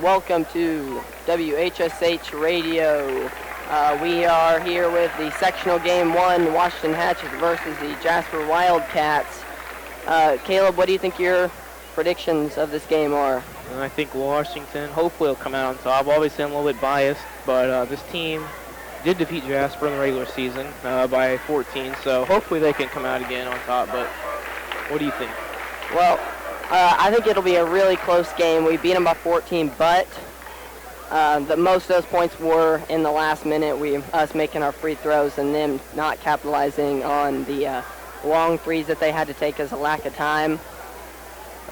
Welcome to WHSH Radio. We are here with the sectional game 1, Washington Hatchets versus the Jasper Wildcats. Caleb, what do you think your predictions of this game are? I think Washington hopefully will come out on top. Obviously, I'm a little bit biased, but this team did defeat Jasper in the regular season by 14, so hopefully they can come out again on top. But what do you think? Well, I think it'll be a really close game. We beat them by 14, but most of those points were in the last minute. Us making our free throws and them not capitalizing on the long threes that they had to take as a lack of time.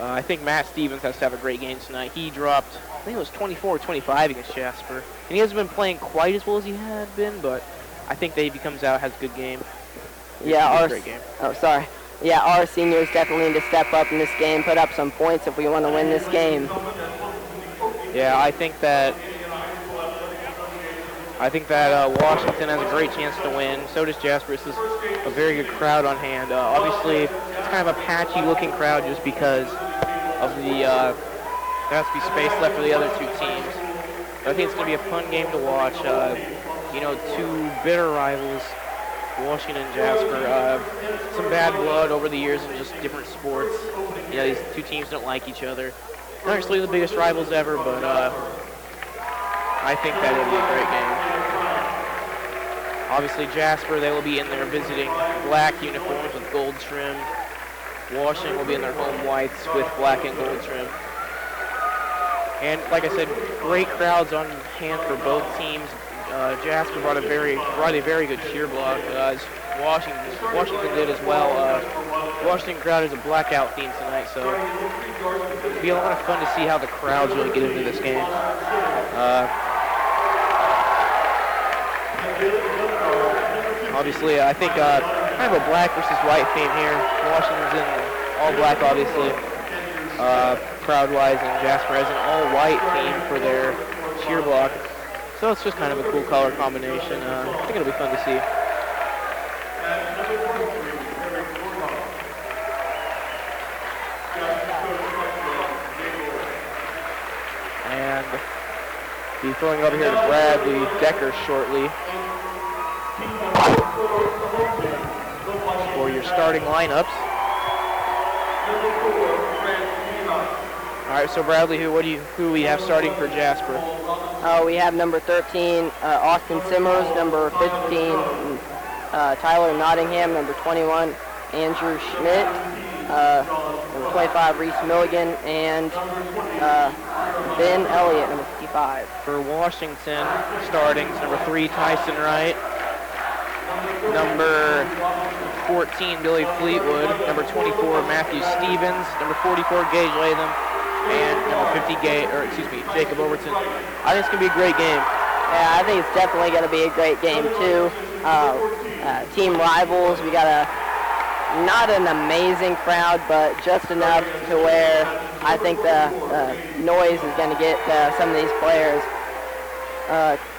I think Matt Stevens has to have a great game tonight. He dropped, I think it was 24 or 25 against Jasper. And he hasn't been playing quite as well as he had been, but I think that if he comes out, has a good game. Great game. Oh, sorry. Yeah, our seniors definitely need to step up in this game, put up some points if we want to win this game. Yeah, I think that Washington has a great chance to win. So does Jasper. This is a very good crowd on hand. Obviously, it's kind of a patchy-looking crowd just because of the there has to be space left for the other two teams. But I think it's going to be a fun game to watch. Two bitter rivals, Washington and Jasper. Some bad blood over the years in just different sports. These two teams don't like each other. Not necessarily the biggest rivals ever, but I think that it'll be a great game. Obviously, Jasper, they will be in there visiting black uniforms with gold trim. Washington will be in their home whites with black and gold trim. And like I said, great crowds on hand for both teams. Jasper brought a very good cheer block, as Washington did as well. Washington crowd is a blackout theme tonight, so it'll be a lot of fun to see how the crowds really get into this game. Obviously, I think kind of a black versus white theme here. Washington's in all black, obviously, crowd-wise, and Jasper has an all-white theme for their cheer block. So it's just kind of a cool color combination. I think it'll be fun to see. And be throwing it over here to Bradley Decker shortly for your starting lineups. All right, so Bradley, who we have starting for Jasper? We have number 13, Austin Simmers, number 15, Tyler Nottingham, number 21, Andrew Schmidt, number 25, Reese Milligan, and Ben Elliott, number 55. For Washington, starting number 3, Tyson Wright, number 14, Billy Fleetwood, number 24, Matthew Stevens, number 44, Gage Latham, and number 50, Jacob Overton. I think it's going to be a great game. Yeah, I think it's definitely going to be a great game, too. Team rivals, we got not an amazing crowd, but just enough to where I think the noise is going to get some of these players.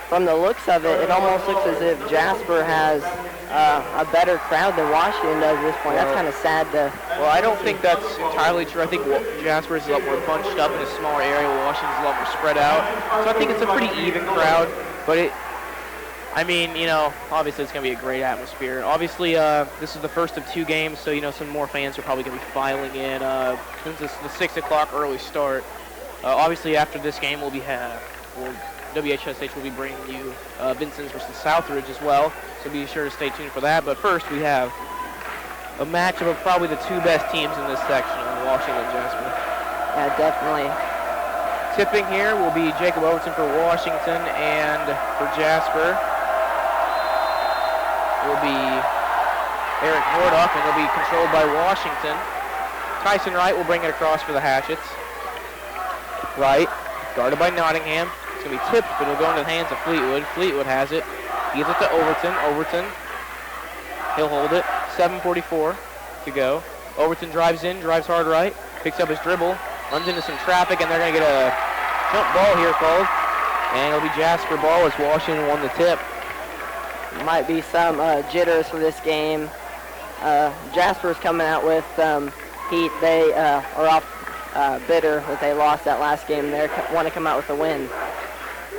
From the looks of it, it almost looks as if Jasper has a better crowd than Washington does at this point. That's kind of sad to... Well, I don't think that's entirely true. I think Jasper is a lot more bunched up in a smaller area. Washington's a lot more spread out. So I think it's a pretty even crowd. But obviously it's going to be a great atmosphere. Obviously, this is the first of 2 games, so, some more fans are probably going to be filing in since it's the 6 o'clock early start. Obviously, after this game, WHSH will be bringing you Vincent's versus Southridge as well, so be sure to stay tuned for that. But first, we have a matchup of probably the 2 best teams in this section, Washington and Jasper. Yeah, definitely. Tipping here will be Jacob Overton for Washington, and for Jasper will be Eric Nordoff, and it'll be controlled by Washington. Tyson Wright will bring it across for the Hatchets. Wright, guarded by Nottingham. It's going to be tipped, but it'll go into the hands of Fleetwood. Fleetwood has it. He gives it to Overton. Overton, he'll hold it. 7:44 to go. Overton drives hard right, picks up his dribble, runs into some traffic, and they're going to get a jump ball here called. And it'll be Jasper ball as Washington won the tip. Might be some jitters for this game. Jasper's coming out with heat. They are off bitter that they lost that last game. They want to come out with a win.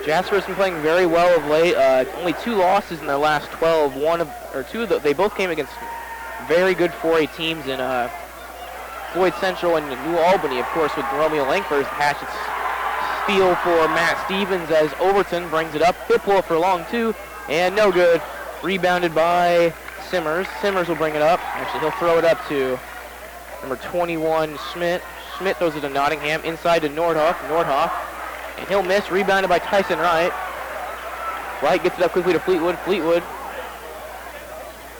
Jasper's been playing very well of late. Only 2 losses in their last 12. They both came against very good 4A teams in Floyd Central and New Albany, of course, with Romeo Langford's Hatchets steal for Matt Stevens as Overton brings it up. Hip roll for long 2, and no good. Rebounded by Simmers. Simmers will bring it up. Actually, he'll throw it up to number 21, Schmidt. Schmidt throws it to Nottingham, inside to Nordhoff. Nordhoff, and he'll miss. Rebounded by Tyson Wright. Wright gets it up quickly to Fleetwood. Fleetwood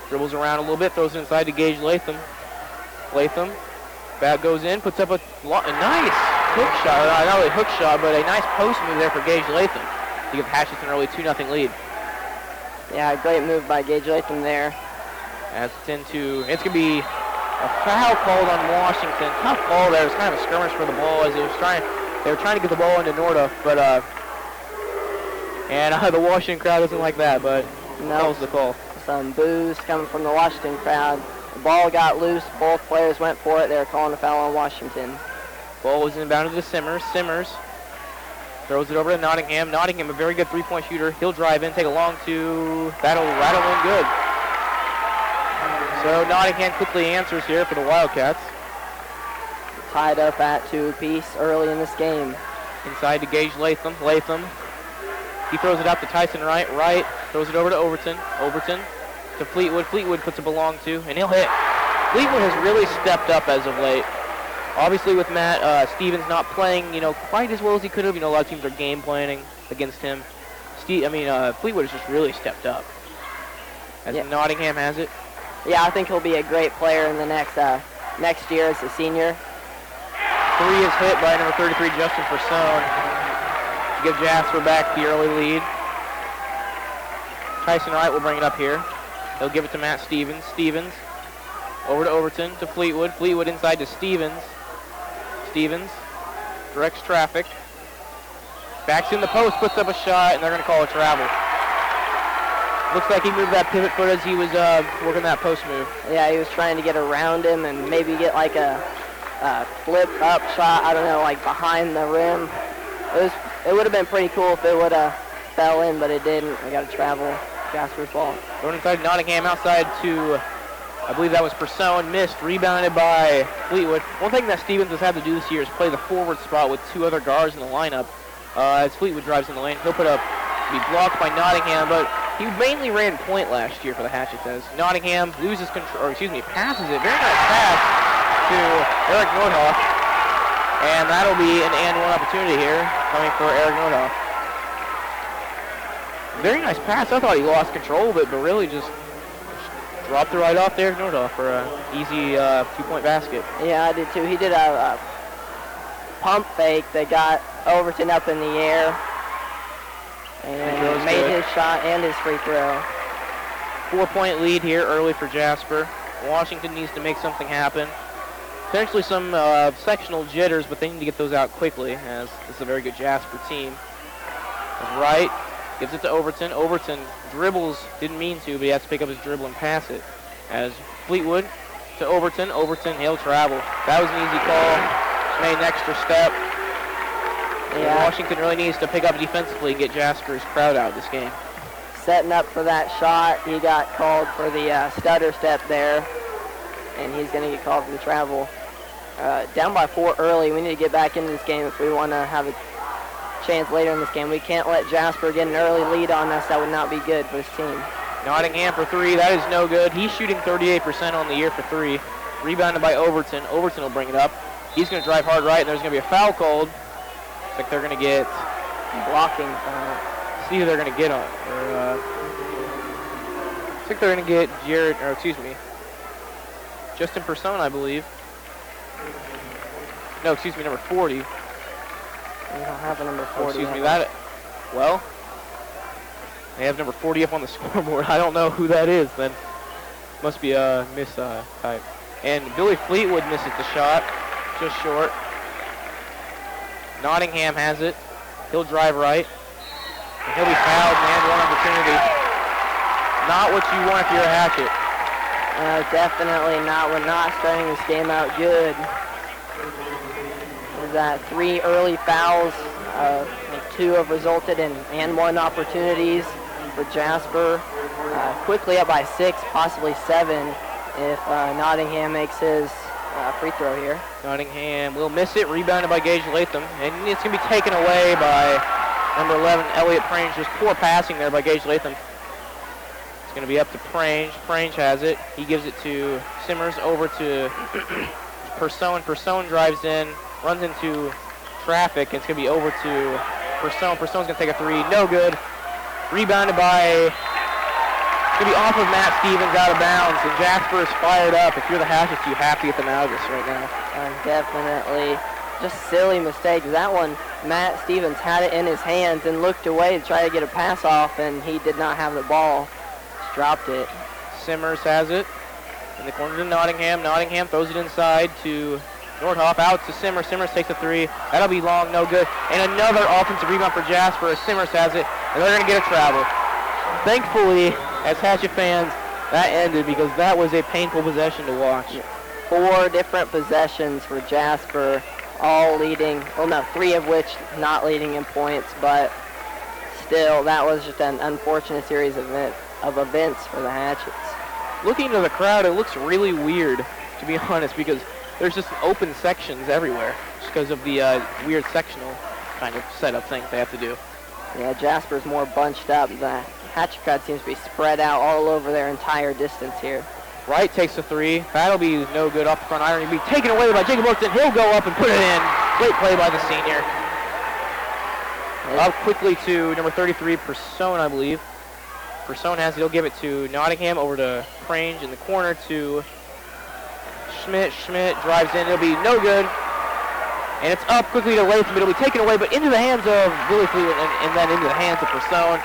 dribbles around a little bit, throws it inside to Gage Latham. Latham, back goes in, puts up a nice hook shot. Not really a hook shot, but a nice post move there for Gage Latham to give Hatchets an early 2-0 lead. Yeah, great move by Gage Latham there. As it's going to be a foul called on Washington. Tough call there. It was kind of a skirmish for the ball as they were trying to get the ball into Nordhoff, but the Washington crowd doesn't like that, but that was the call. Some boos coming from the Washington crowd. The ball got loose. Both players went for it. They were calling a foul on Washington. Ball was inbounded to Simmers. Simmers throws it over to Nottingham. Nottingham, a very good 3-point shooter. He'll drive in, take a long 2. That'll in good. So Nottingham quickly answers here for the Wildcats. Tied up at 2 apiece early in this game. Inside to Gage Latham. Latham. He throws it out to Tyson Wright. Wright throws it over to Overton. Overton to Fleetwood. Fleetwood puts a belong to, and he'll hit. Fleetwood has really stepped up as of late. Obviously with Matt Stevens not playing, quite as well as he could have. A lot of teams are game planning against him. Fleetwood has just really stepped up. As Nottingham has it. Yeah, I think he'll be a great player in the next year as a senior. 3 is hit by number 33, Justin Persone, to give Jasper back the early lead. Tyson Wright will bring it up here. He'll give it to Matt Stevens. Stevens over to Overton to Fleetwood. Fleetwood inside to Stevens. Stevens directs traffic. Backs in the post, puts up a shot, and they're going to call a travel. Looks like he moved that pivot foot as he was working that post move. Yeah, he was trying to get around him and maybe get like a flip up shot, I don't know, like behind the rim. It would have been pretty cool if it would have fell in, but it didn't. We got to travel. Jasper's ball. Going inside Nottingham, outside to, I believe that was Persone, missed, rebounded by Fleetwood. One thing that Stevens has had to do this year is play the forward spot with 2 other guards in the lineup. As Fleetwood drives in the lane, he'll be blocked by Nottingham, but he mainly ran point last year for the Hatchets as Nottingham passes it. Very nice pass to Eric Nordhoff. And that'll be an and-one opportunity here coming for Eric Nordhoff. Very nice pass. I thought he lost control of it, but really just dropped it right off to Eric Nordhoff for an easy 2-point basket. Yeah, I did too. He did a pump fake that got Overton up in the air. And made his shot and his free throw. 4-point lead here early for Jasper. Washington needs to make something happen. Potentially some sectional jitters, but they need to get those out quickly as this is a very good Jasper team. Wright gives it to Overton. Overton dribbles, didn't mean to, but he has to pick up his dribble and pass it. As Fleetwood to Overton. Overton, he'll travel. That was an easy call. Just made an extra step. Yeah. Washington really needs to pick up defensively and get Jasper's crowd out of this game. Setting up for that shot. He got called for the stutter step there, and he's going to get called for the travel. Down by 4 early. We need to get back into this game if we want to have a chance later in this game. We can't let Jasper get an early lead on us. That would not be good for this team. Nottingham for 3. That is no good. He's shooting 38% on the year for 3. Rebounded by Overton. Overton will bring it up. He's going to drive hard right, and there's going to be a foul called. Looks like they're going to get blocking. See who they're going to get on. Looks like they're going to get Justin Persone, I believe. No, excuse me, number 40. We don't have a number 40. Excuse me, well, they have number 40 up on the scoreboard. I don't know who that is then. Must be a miss type. And Billy Fleetwood misses the shot, just short. Nottingham has it. He'll drive right. And he'll be fouled and one opportunity. Not what you want if you're a Hatchet. Definitely not. We're not starting this game out good. We've got 3 early fouls. I think 2 have resulted in and 1 opportunities for Jasper. Quickly up by 6, possibly 7 if Nottingham makes his free throw here. Nottingham will miss it, rebounded by Gage Latham, and it's going to be taken away by number 11, Elliott Prange. Just poor passing there by Gage Latham. It's going to be up to Prange. Prange has it. He gives it to Simmers, over to Persone. Persone drives in, runs into traffic. It's going to be over to Persone. Persone's going to take a 3. No good. Rebounded by... It's going to be off of Matt Stevens, out of bounds, and Jasper is fired up. If you're the Hatchets, you have to get them out of this right now. Definitely. Just silly mistake. That one, Matt Stevens had it in his hands and looked away to try to get a pass off, and he did not have the ball. Just dropped it. Simmers has it in the corner to Nottingham. Nottingham throws it inside to Nordhoff, out to Simmers. Simmers takes a 3. That'll be long, no good. And another offensive rebound for Jasper as Simmers has it, and they're going to get a travel. Thankfully, as Hatchet fans, that ended because that was a painful possession to watch. 4 different possessions for Jasper, all leading, well no, 3 of which not leading in points, but still that was just an unfortunate series of events for the Hatchets. Looking to the crowd, it looks really weird, to be honest, because there's just open sections everywhere just because of the weird sectional kind of setup thing they have to do. Yeah, Jasper's more bunched up. The Hatchet crowd seems to be spread out all over their entire distance here. Wright takes a 3. That'll be no good off the front iron. He'll be taken away by Jacob Oakton. He'll go up and put it in. Great play by the senior. Up quickly to number 33, Persone, I believe. Persone has it. He'll give it to Nottingham, over to Prange in the corner to Schmidt. Schmidt drives in. It'll be no good. And it's up quickly to Latham. It'll be taken away, but into the hands of Billy Fleetwood and then into the hands of Persone.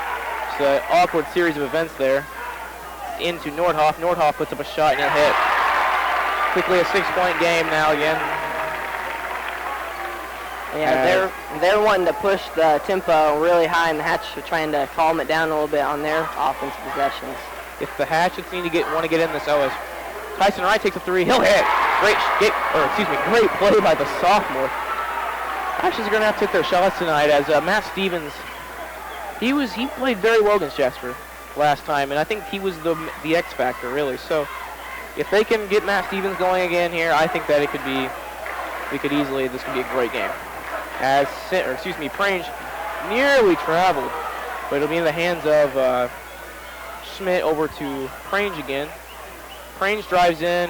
It's an awkward series of events there. Into Nordhoff. Nordhoff puts up a shot and a hit. Quickly a 6-point game now again. Yeah, they're wanting to push the tempo really high, and the Hatchets are trying to calm it down a little bit on their offensive possessions. If the Hatchets want to get in this, Tyson Wright takes a 3. He'll hit. Great play by the sophomore. Hatchets are going to have to take their shots tonight as Matt Stevens. He played very well against Jasper last time, and I think he was the X factor really. So if they can get Matt Stevens going again here, I think that this could be a great game. As Prange nearly traveled, but it'll be in the hands of Schmidt, over to Prange again. Prange drives in.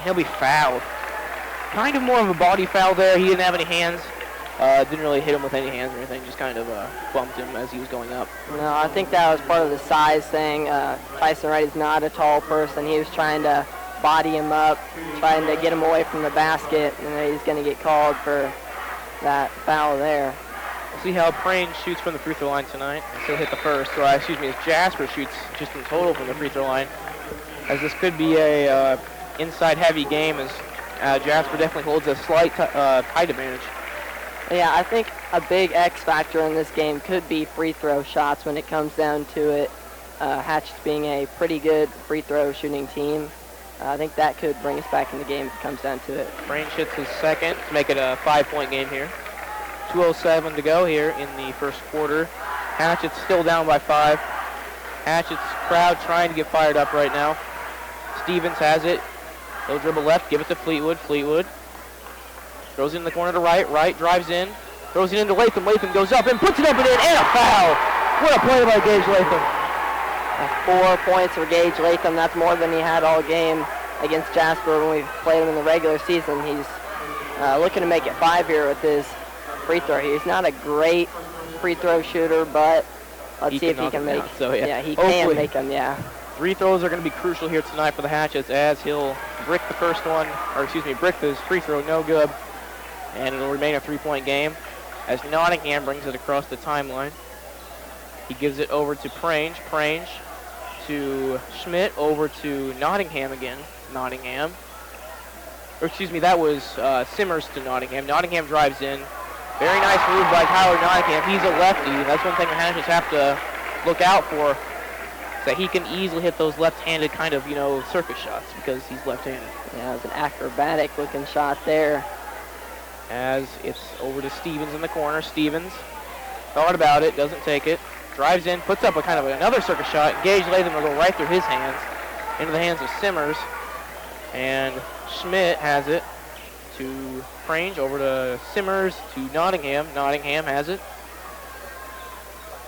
He'll be fouled. Kind of more of a body foul there. He didn't have any hands. Didn't really hit him with any hands or anything. Just kind of bumped him as he was going up. No, I think that was part of the size thing. Tyson Wright is not a tall person. He was trying to body him up, trying to get him away from the basket, and he's going to get called for that foul there. We'll see how Prange shoots from the free throw line tonight. He'll hit the first. Or as Jasper shoots just in total from the free throw line. As this could be a inside heavy game, as Jasper definitely holds a slight height advantage. Yeah, I think a big X factor in this game could be free throw shots when it comes down to it. Hatchets being a pretty good free throw shooting team. I think that could bring us back in the game if it comes down to it. Prange hits his second to make it a 5-point game here. 2:07 to go here in the first quarter. Hatchets still down by 5. Hatchets crowd trying to get fired up right now. Stevens has it. He'll dribble left, give it to Fleetwood. Fleetwood throws it in the corner to Wright. Wright drives in, throws it into Latham. Latham goes up and puts it up and in, and a foul. What a play by Gage Latham. 4 points for Gage Latham. That's more than he had all game against Jasper when we played him in the regular season. He's looking to make it 5 here with his free throw. He's not a great free throw shooter, but let's see if he can make it. So, yeah, he can make them, yeah. Free throws are going to be crucial here tonight for the Hatchets, as he'll brick the first one, brick his free throw, no good. And it'll remain a 3-point game as Nottingham brings it across the timeline. He gives it over to Prange. Prange to Schmidt, over to Nottingham again. Nottingham. That was Simmers to Nottingham. Nottingham drives in. Very nice move by Tyler Nottingham. He's a lefty. That's one thing the Hatchets have to look out for, that he can easily hit those left-handed kind of, circus shots because he's left-handed. Yeah, it was an acrobatic-looking shot there. as it's over to Stevens in the corner. Stevens thought about it, doesn't take it. Drives in, puts up a kind of another circus shot. Gage Latham will go right through his hands, into the hands of Simmers. And Schmidt has it to Prange, over to Simmers, to Nottingham. Nottingham has it.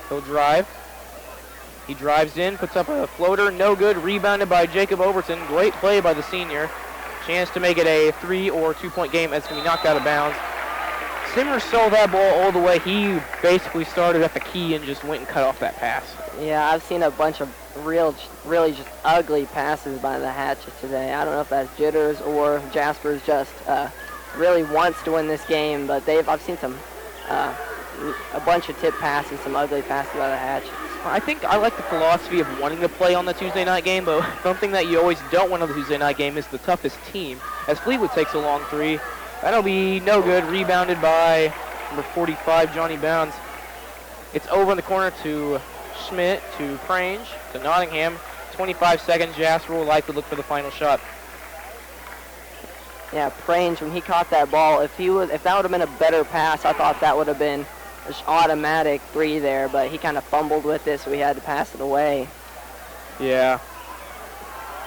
He'll drive. He drives in, puts up a floater, no good. Rebounded by Jacob Overton. Great play by the senior. Chance to make it a 3 or 2 point game. That's going to be knocked out of bounds. Simmers stole that ball all the way. He basically started at the key and just went and cut off that pass. Yeah, I've seen a bunch of really just ugly passes by the Hatchets today. I don't know if that's jitters or Jasper's just really wants to win this game, but I've seen some a bunch of tip passes, some ugly passes by the Hatchets. I think I like the philosophy of wanting to play on the Tuesday night game, but something that you always don't want on the Tuesday night game is the toughest team. As Fleetwood takes a long three, that'll be no good. Rebounded by number 45, Johnny Bounds. It's over in the corner to Schmidt, to Prange, to Nottingham. 25 seconds. Jasper will likely look for the final shot. Yeah, Prange, when he caught that ball, if that would have been a better pass, I thought that would have been an automatic 3 there, but he kind of fumbled with it, so we had to pass it away. Yeah.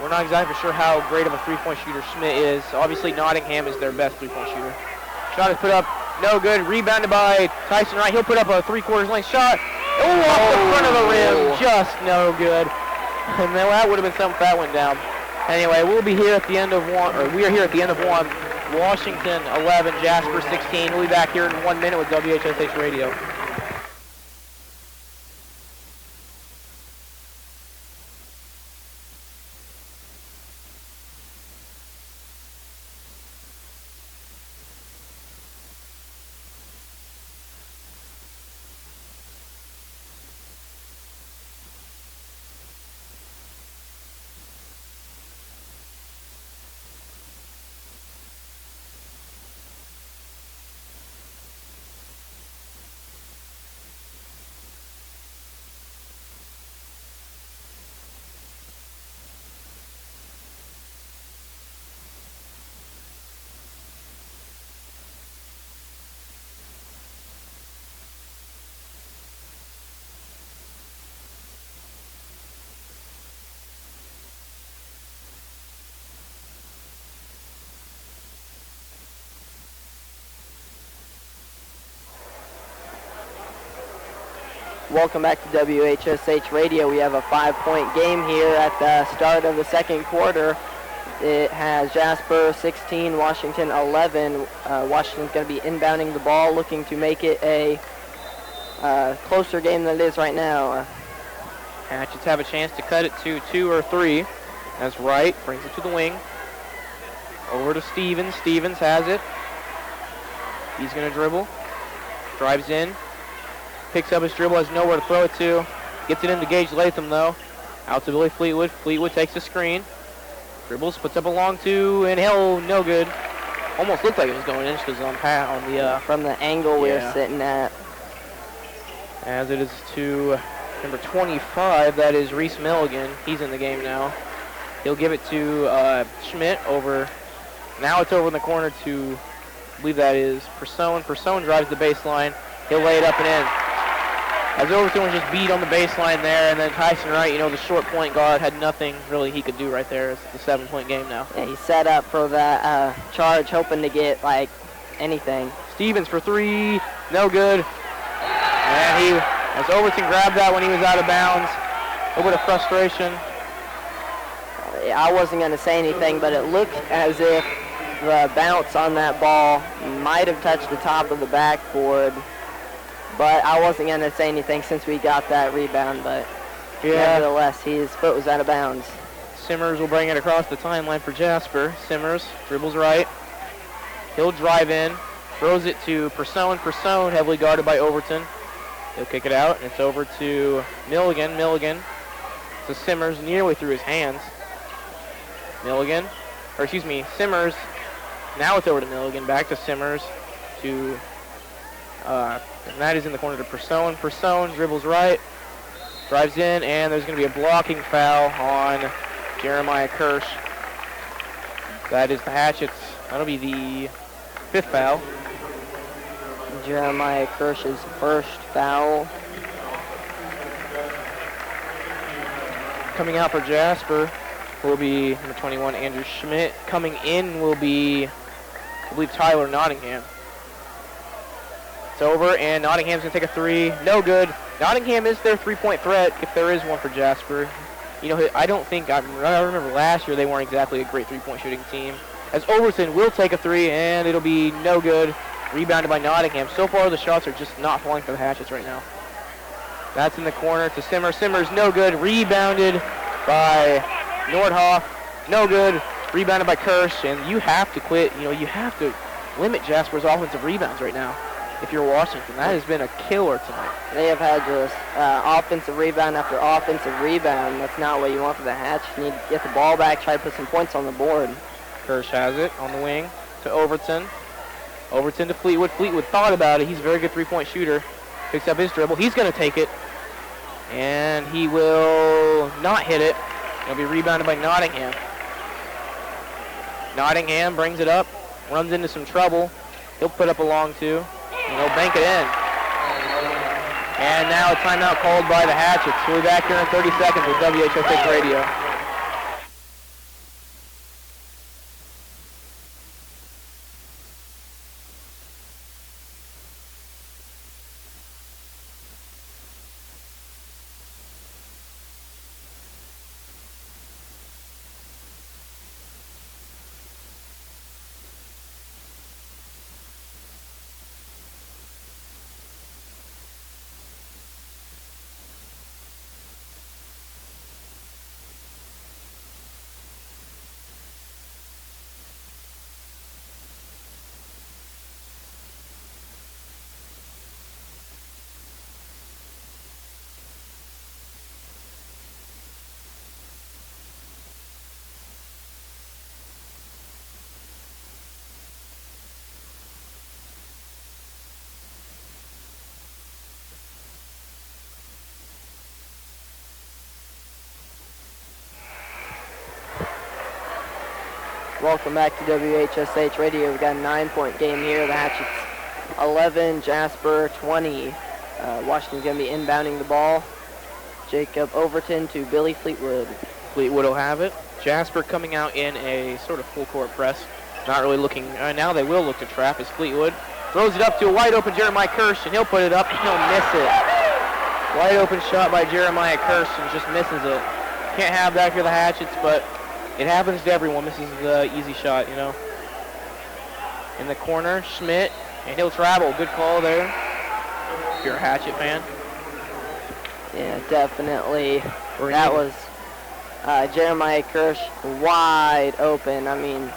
We're not exactly sure how great of a three-point shooter Schmidt is. Obviously, Nottingham is their best three-point shooter. Shot is put up, no good. Rebounded by Tyson Wright. He'll put up a three-quarters length shot. Oh, off the front of the rim, just no good. And that would have been something if that went down. Anyway, we are here at the end of one. Washington 11, Jasper 16. We'll be back here in 1 minute with WHSH Radio. Welcome back to WHSH Radio. We have a 5-point game here at the start of the second quarter. It has Jasper 16, Washington 11. Washington's going to be inbounding the ball, looking to make it a closer game than it is right now. Hatchets have a chance to cut it to 2 or 3. That's right, brings it to the wing. Over to Stevens. Stevens has it. He's going to dribble. Drives in. Picks up his dribble, has nowhere to throw it to. Gets it into Gage Latham, though. Out to Billy Fleetwood. Fleetwood takes the screen. Dribbles, puts up a long 2, and hell, no good. Almost looked like it was going in because on the from the angle we were sitting at. As it is to number 25, that is Reese Milligan. He's in the game now. He'll give it to Schmidt over. Now it's over in the corner to, I believe that is Persone. Persone drives the baseline. He'll lay it up and in. As Overton was just beat on the baseline there, and then Tyson Wright, the short point guard, had nothing really he could do right there. It's the 7-point game now. Yeah, he set up for that charge, hoping to get, anything. Stevens for 3, no good. And as Overton grabbed that when he was out of bounds, a little bit of frustration. I wasn't going to say anything, but it looked as if the bounce on that ball might have touched the top of the backboard. But I wasn't going to say anything since we got that rebound, but nevertheless, his foot was out of bounds. Simmers will bring it across the timeline for Jasper. Simmers dribbles right. He'll drive in, throws it to Persone. Persone heavily guarded by Overton. He'll kick it out, and it's over to Milligan. Milligan to Simmers, nearly through his hands. Simmers. Now it's over to Milligan, back to Simmers, to and that is in the corner to Persone. Persone dribbles right, drives in, and there's going to be a blocking foul on Jeremiah Kirsch. That is the Hatchets. That'll be the 5th foul. Jeremiah Kirsch's first foul. Coming out for Jasper will be number 21, Andrew Schmidt. Coming in will be, I believe, Tyler Nottingham. It's over, and Nottingham's going to take a three. No good. Nottingham is their three-point threat, if there is one for Jasper. You know, I remember last year they weren't exactly a great three-point shooting team. As Overton will take a three, and it'll be no good. Rebounded by Nottingham. So far, the shots are just not falling for the Hatchets right now. That's in the corner to Simmer. Simmer's no good. Rebounded by Nordhoff. No good. Rebounded by Kirsch. And you have to quit. You know, you have to limit Jasper's offensive rebounds right now. If you're Washington, that has been a killer tonight. They have had just offensive rebound after offensive rebound. That's not what you want for the Hatch. You need to get the ball back, try to put some points on the board. Kirsch has it on the wing to Overton. Overton to Fleetwood. Fleetwood thought about it. He's a very good three-point shooter. Picks up his dribble. He's going to take it. And he will not hit it. He'll be rebounded by Nottingham. Nottingham brings it up. Runs into some trouble. He'll put up a long two. And he'll bank it in. And now a timeout called by the Hatchets. We'll be back here in 30 seconds with WHSH Radio. Welcome back to WHSH Radio. We've got a 9-point game here. The Hatchets 11, Jasper 20. Washington's going to be inbounding the ball. Jacob Overton to Billy Fleetwood. Fleetwood will have it. Jasper coming out in a sort of full court press. Not really looking, now they will look to trap as Fleetwood throws it up to a wide open Jeremiah Kirsch, and he'll put it up and he'll miss it. Wide open shot by Jeremiah Kirsch and just misses it. Can't have that for the Hatchets, but it happens to everyone. This is the easy shot, you know. In the corner, Schmidt, and he'll travel. Good call there. If you're a Hatchet fan. Yeah, definitely. That was Jeremiah Kirsch wide open. I mean,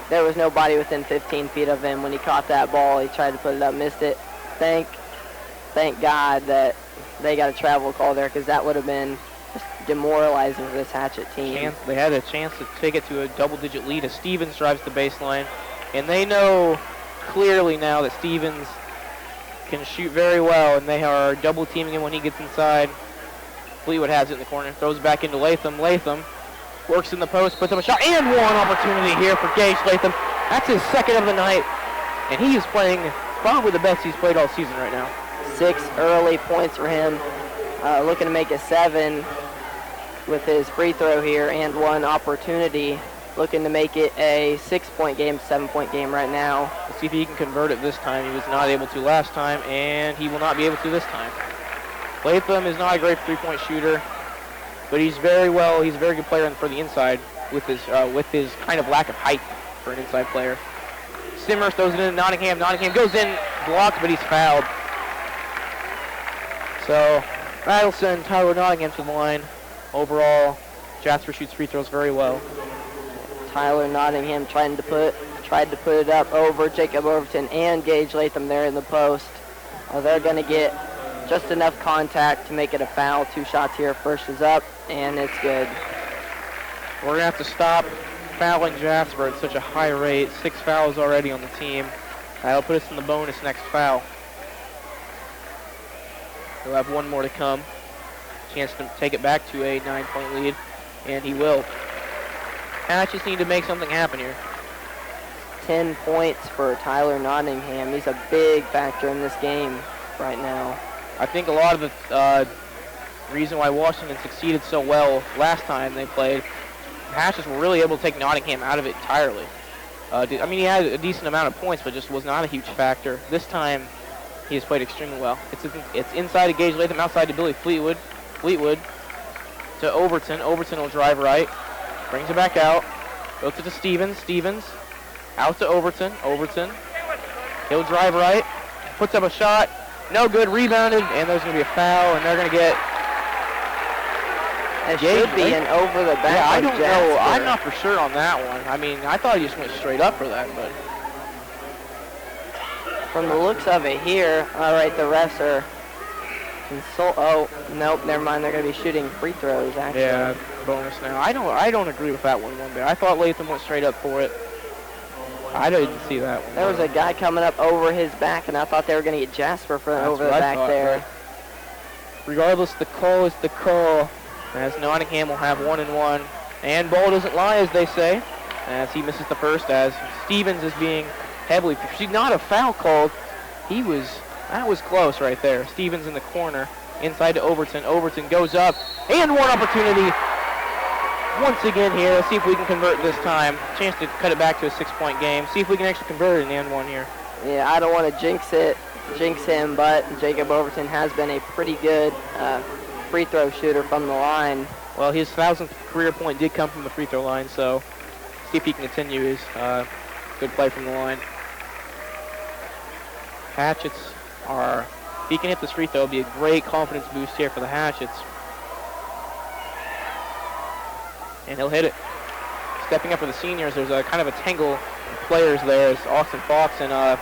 there was nobody within 15 feet of him when he caught that ball. He tried to put it up, missed it. Thank God that they got a travel call there, because that would have been demoralizing for this Hatchet team. They had a chance to take it to a double-digit lead as Stevens drives the baseline. And they know clearly now that Stevens can shoot very well, and they are double-teaming him when he gets inside. Fleetwood has it in the corner, throws back into Latham. Latham works in the post, puts up a shot, and one opportunity here for Gage Latham. That's his second of the night, and he is playing probably the best he's played all season right now. 6 early points for him, looking to make it 7 with his free throw here, and 1 opportunity, looking to make it a 6-point game, 7-point game right now. Let's see if he can convert it this time. He was not able to last time, and he will not be able to this time. Latham is not a great three-point shooter, but he's very good player for the inside with his kind of lack of height for an inside player. Simmer throws it in Nottingham. Nottingham goes in, blocked, but he's fouled. So Rattleson, Tyler Nottingham to the line. Overall, Jasper shoots free throws very well. Tyler Nottingham tried to put it up over Jacob Overton and Gage Latham there in the post. They're going to get just enough contact to make it a foul. 2 shots here. First is up, and it's good. We're going to have to stop fouling Jasper at such a high rate. 6 fouls already on the team. That'll put us in the bonus next foul. He'll have 1 more to come. Chance to take it back to a 9-point lead, and he will. Hatchets need to make something happen here. 10 points for Tyler Nottingham. He's a big factor in this game right now. I think a lot of the reason why Washington succeeded so well last time they played, Hatchets were really able to take Nottingham out of it entirely. I mean, he had a decent amount of points, but just was not a huge factor. This time, he has played extremely well. It's inside to Gage Latham, outside to Billy Fleetwood. Fleetwood to Overton. Overton will drive right. Brings it back out. Goes to Stevens. Stevens out to Overton. Overton. He'll drive right. Puts up a shot. No good. Rebounded. And there's going to be a foul. And they're going to get... It should be an over the back. Yeah, I don't Jasper. know. I'm not for sure on that one. I mean, I thought he just went straight up for that, but... From the looks of it here, all right, the refs are... Oh, nope, never mind. They're going to be shooting free throws, actually. Yeah, bonus now. I don't agree with that one bit. I thought Latham went straight up for it. I didn't see that one. There was a guy coming up over his back, and I thought they were going to get Jasper for over the back there. Regardless, the call is the call. As Nottingham will have 1 and 1. And ball doesn't lie, as they say, as he misses the first, as Stevens is being heavily... Not a foul called. That was close right there. Stevens in the corner, inside to Overton. Overton goes up, and one opportunity once again here. Let's see if we can convert this time. Chance to cut it back to a 6-point game. See if we can actually convert it in the end one here. Yeah, I don't want to jinx him, but Jacob Overton has been a pretty good free throw shooter from the line. Well, his 1,000th career point did come from the free throw line, so see if he can continue his good play from the line. Hatchets are, if he can hit this free throw, it'll be a great confidence boost here for the Hatchets. And he'll hit it. Stepping up for the seniors, there's a kind of a tangle of players there. It's Austin Fox and I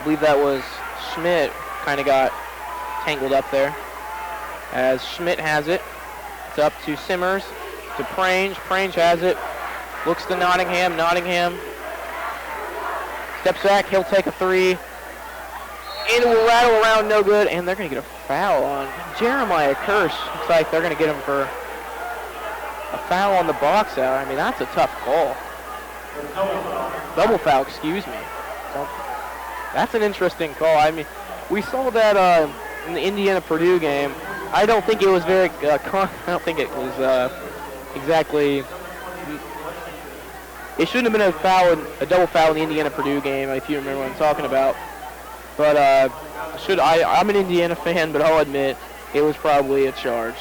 believe that was Schmidt kind of got tangled up there. As Schmidt has it, it's up to Simmers, to Prange. Prange has it, looks to Nottingham. Nottingham steps back, he'll take a three. And it will rattle around, no good, and they're going to get a foul on Jeremiah Kirsch. Looks like they're going to get him for a foul on the box out. I mean, that's a tough call. Double foul, excuse me. That's an interesting call. I mean, we saw that in the Indiana-Purdue game. I don't think it was very, I don't think it was exactly, it shouldn't have been a double foul in the Indiana-Purdue game, if you remember what I'm talking about. But I'm an Indiana fan, but I'll admit it was probably a charge.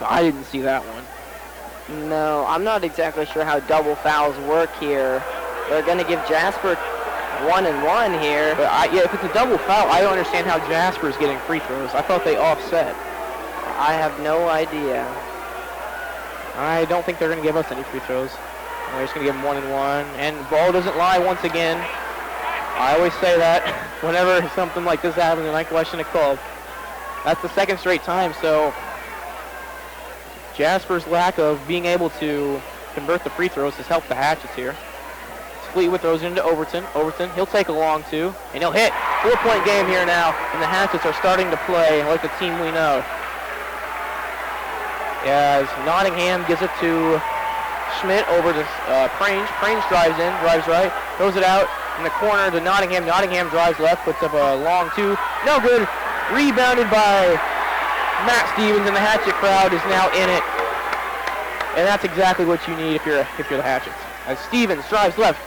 I didn't see that one. No, I'm not exactly sure how double fouls work here. They're going to give Jasper 1 and 1 here. But yeah, if it's a double foul, I don't understand how Jasper's getting free throws. I thought they offset. I have no idea. I don't think they're going to give us any free throws. They're just going to give them 1 and 1. And ball doesn't lie once again. I always say that whenever something like this happens and I question a call. That's the second straight time, so Jasper's lack of being able to convert the free throws has helped the Hatchets here. Fleetwood throws it into Overton. Overton, he'll take a long two, and he'll hit. 4-point game here now, and the Hatchets are starting to play like the team we know. As Nottingham gives it to Schmidt over to Prange. Prange drives in, drives right, throws it out in the corner to Nottingham. Nottingham drives left, puts up a long two. No good. Rebounded by Matt Stevens, and the Hatchet crowd is now in it. And that's exactly what you need if you're the Hatchets. As Stevens drives left,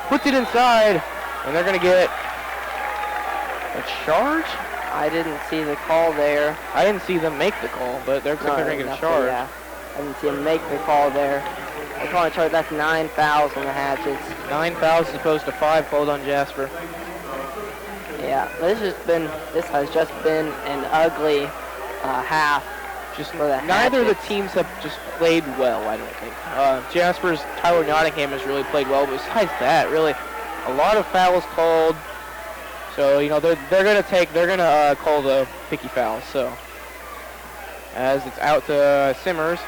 puts it inside, and they're going to get a charge? I didn't see the call there. I didn't see them make the call, but they're going to get a charge. Yeah. I didn't see them make the call there. They're calling a charge. That's 9 fouls on the Hatchets. 9 fouls as opposed to 5 called on Jasper. Yeah, this has just been an ugly half. Just for the neither of the Hatchets. teams have just played well, I don't think. Jasper's Tyler Nottingham has really played well, but besides that, really, a lot of fouls called. So, you know, they're gonna call the picky fouls. So, as it's out to Simmers,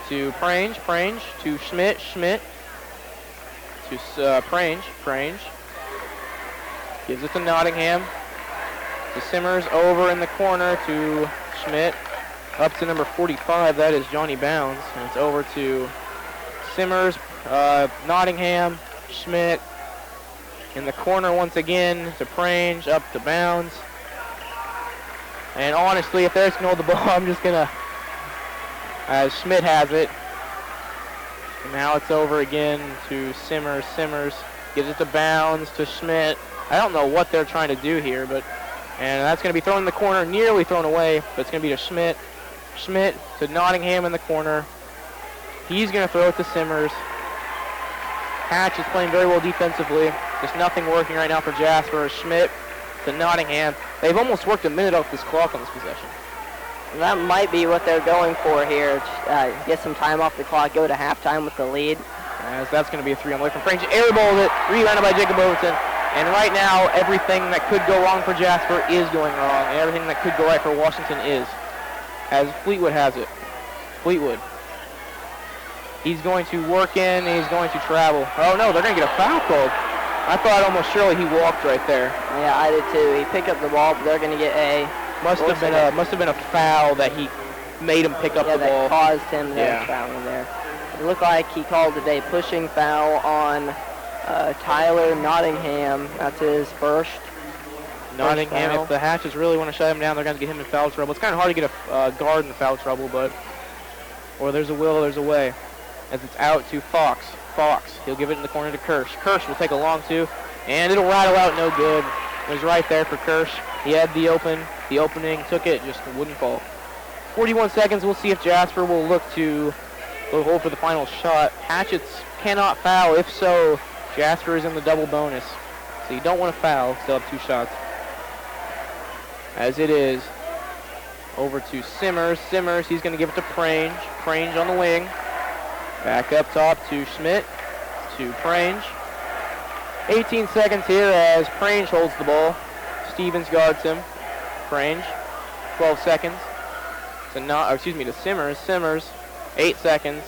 to Prange to Schmidt to Prange gives it to Nottingham, to Simmers over in the corner to Schmidt, up to number 45, that is Johnny Bounds, and it's over to Simmers, Nottingham, Schmidt in the corner once again to Prange, up to bounds. And honestly, if there's no the ball, I'm just going to, as Schmidt has it. And now it's over again to Simmers. Simmers gives it to bounds to Schmidt. I don't know what they're trying to do here, but, and that's going to be thrown in the corner, nearly thrown away, but it's going to be to Schmidt. Schmidt to Nottingham in the corner. He's going to throw it to Simmers. Hatch is playing very well defensively. Just nothing working right now for Jasper. Schmidt to Nottingham. They've almost worked a minute off this clock on this possession. And that might be what they're going for here. Get some time off the clock, go to halftime with the lead. As that's going to be a 3-on-1 from Prange. Airballed it, rebounded by Jacob Overton. And right now, everything that could go wrong for Jasper is going wrong. And everything that could go right for Washington is. As Fleetwood has it. Fleetwood. He's going to work in, he's going to travel. Oh no, they're going to get a foul called. I thought almost surely he walked right there. Yeah, I did too. He picked up the ball, but they're going to get a... Must have been a foul that he made him pick up the ball. Yeah, that caused him to foul in there. It looked like he called it a pushing foul on Tyler Nottingham. That's his first. Nottingham, if the Hatchets really want to shut him down, they're going to get him in foul trouble. It's kind of hard to get a guard in foul trouble, but or there's a will, there's a way. As it's out to Fox. Fox, he'll give it in the corner to Kirsch. Kirsch will take a long two, and it'll rattle out, no good. It was right there for Kirsch. He had the opening, took it, just wouldn't fall. 41 seconds, we'll see if Jasper will look to hold for the final shot. Hatchets cannot foul. If so, Jasper is in the double bonus. So you don't want to foul, still have 2 shots. As it is, over to Simmers. Simmers, he's going to give it to Prange. Prange on the wing. Back up top to Schmidt, to Prange. 18 seconds here as Prange holds the ball. Stevens guards him. Prange, 12 seconds. To Simmers. Simmers, 8 seconds.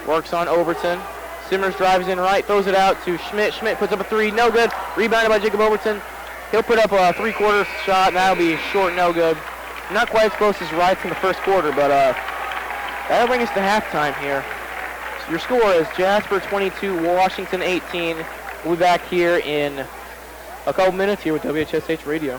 Works on Overton. Simmers drives in right, throws it out to Schmidt. Schmidt puts up a 3, no good. Rebounded by Jacob Overton. He'll put up a 3-quarter shot, and that'll be short, no good. Not quite as close as Wrights in the first quarter, but that'll bring us to halftime here. So your score is Jasper 22, Washington 18. We'll be back here in a couple minutes here with WHSH Radio.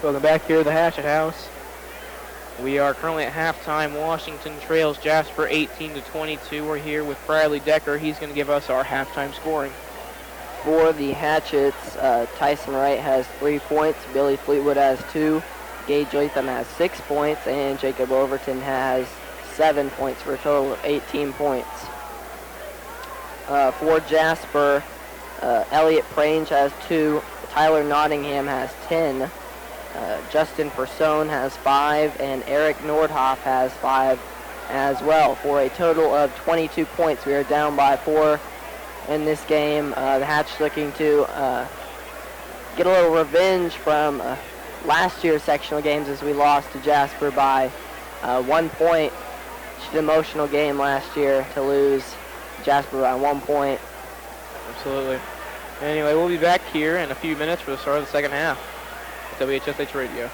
Welcome back here to the Hatchet House. We are currently at halftime. Washington trails Jasper 18-22. We're here with Bradley Decker. He's going to give us our halftime scoring. For the Hatchets, Tyson Wright has 3 points, Billy Fleetwood has 2, Gage Latham has 6 points, and Jacob Overton has 7 points for a total of 18 points. For Jasper, Elliot Prange has 2, Tyler Nottingham has 10, Justin Persone has 5, and Eric Nordhoff has 5 as well, for a total of 22 points. We are down by 4 in this game. The Hatch looking to get a little revenge from last year's sectional games as we lost to Jasper by 1 point. Just an emotional game last year to lose Jasper by 1 point. Absolutely. Anyway, we'll be back here in a few minutes for the start of the second half. WHSH Radio.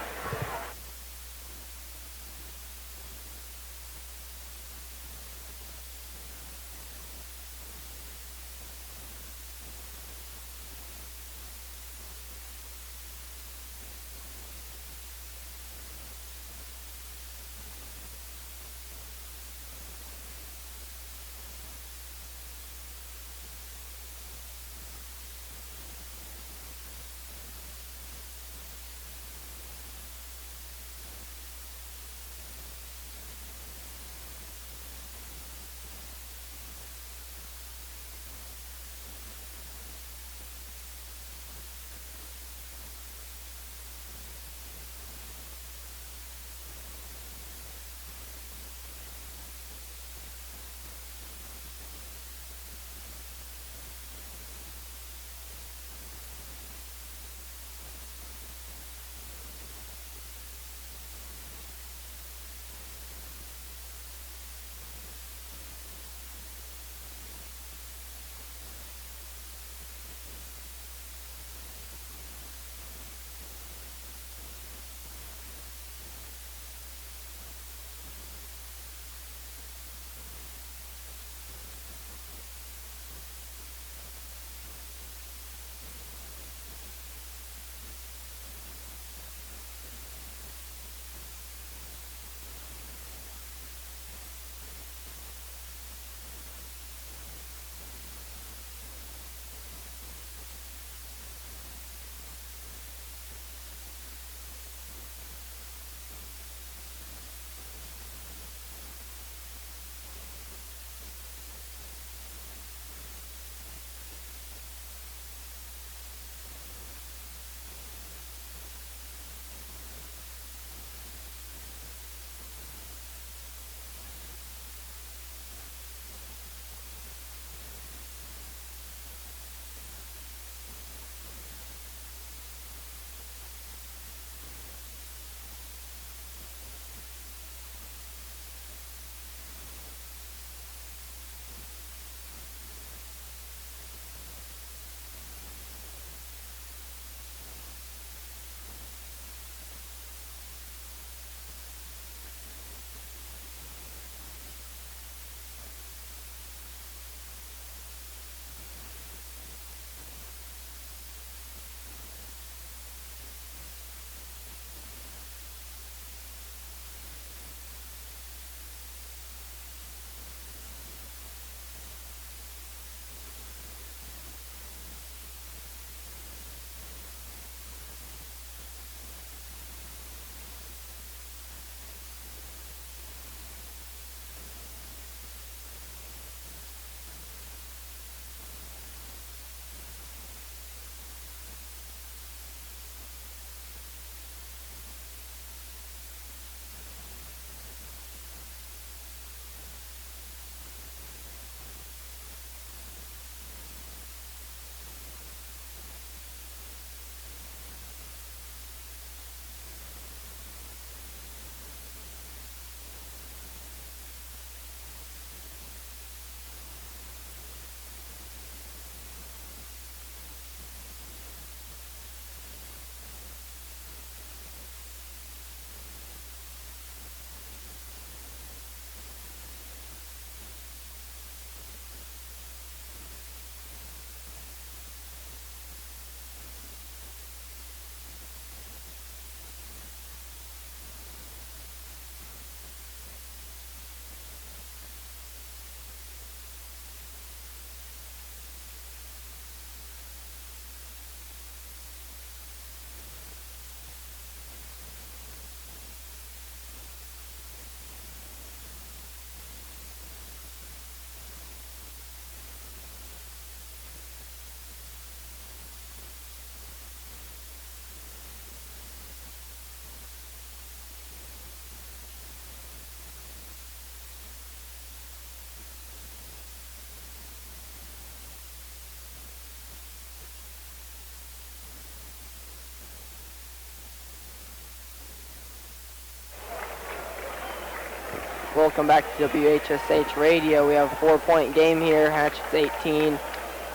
Welcome back to WHSH Radio. We have a 4-point game here. Hatchets 18,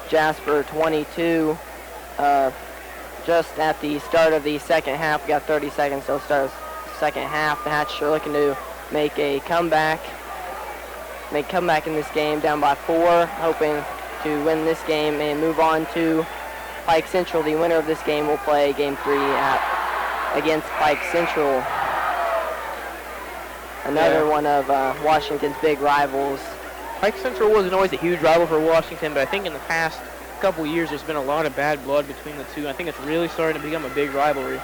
Jasper 22. Just at the start of the second half, we got 30 seconds till start the second half. The Hatchets are looking to make a comeback. In this game, down by 4, hoping to win this game and move on to Pike Central. The winner of this game will play Game 3 against Pike Central. Another one of Washington's big rivals. Pike Central wasn't always a huge rival for Washington, but I think in the past couple years there's been a lot of bad blood between the two. I think it's really starting to become a big rivalry.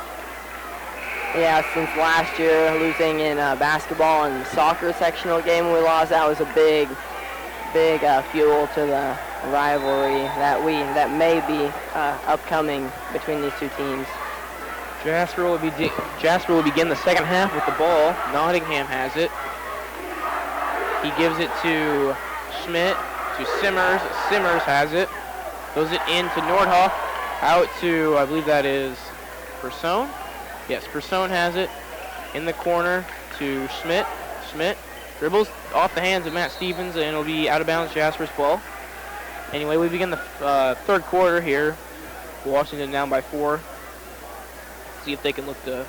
Yeah, since last year, losing in basketball and soccer sectional game we lost, that was a big fuel to the rivalry that may be upcoming between these two teams. Jasper will begin the second half with the ball. Nottingham has it. He gives it to Schmidt, to Simmers. Simmers has it. Throws it in to Nordhoff. Out to, I believe that is Persone. Yes, Persone has it. In the corner to Schmidt. Schmidt dribbles off the hands of Matt Stevens, and it'll be out of bounds, Jasper's ball. Anyway, we begin the third quarter here. Washington down by 4. See if they can look to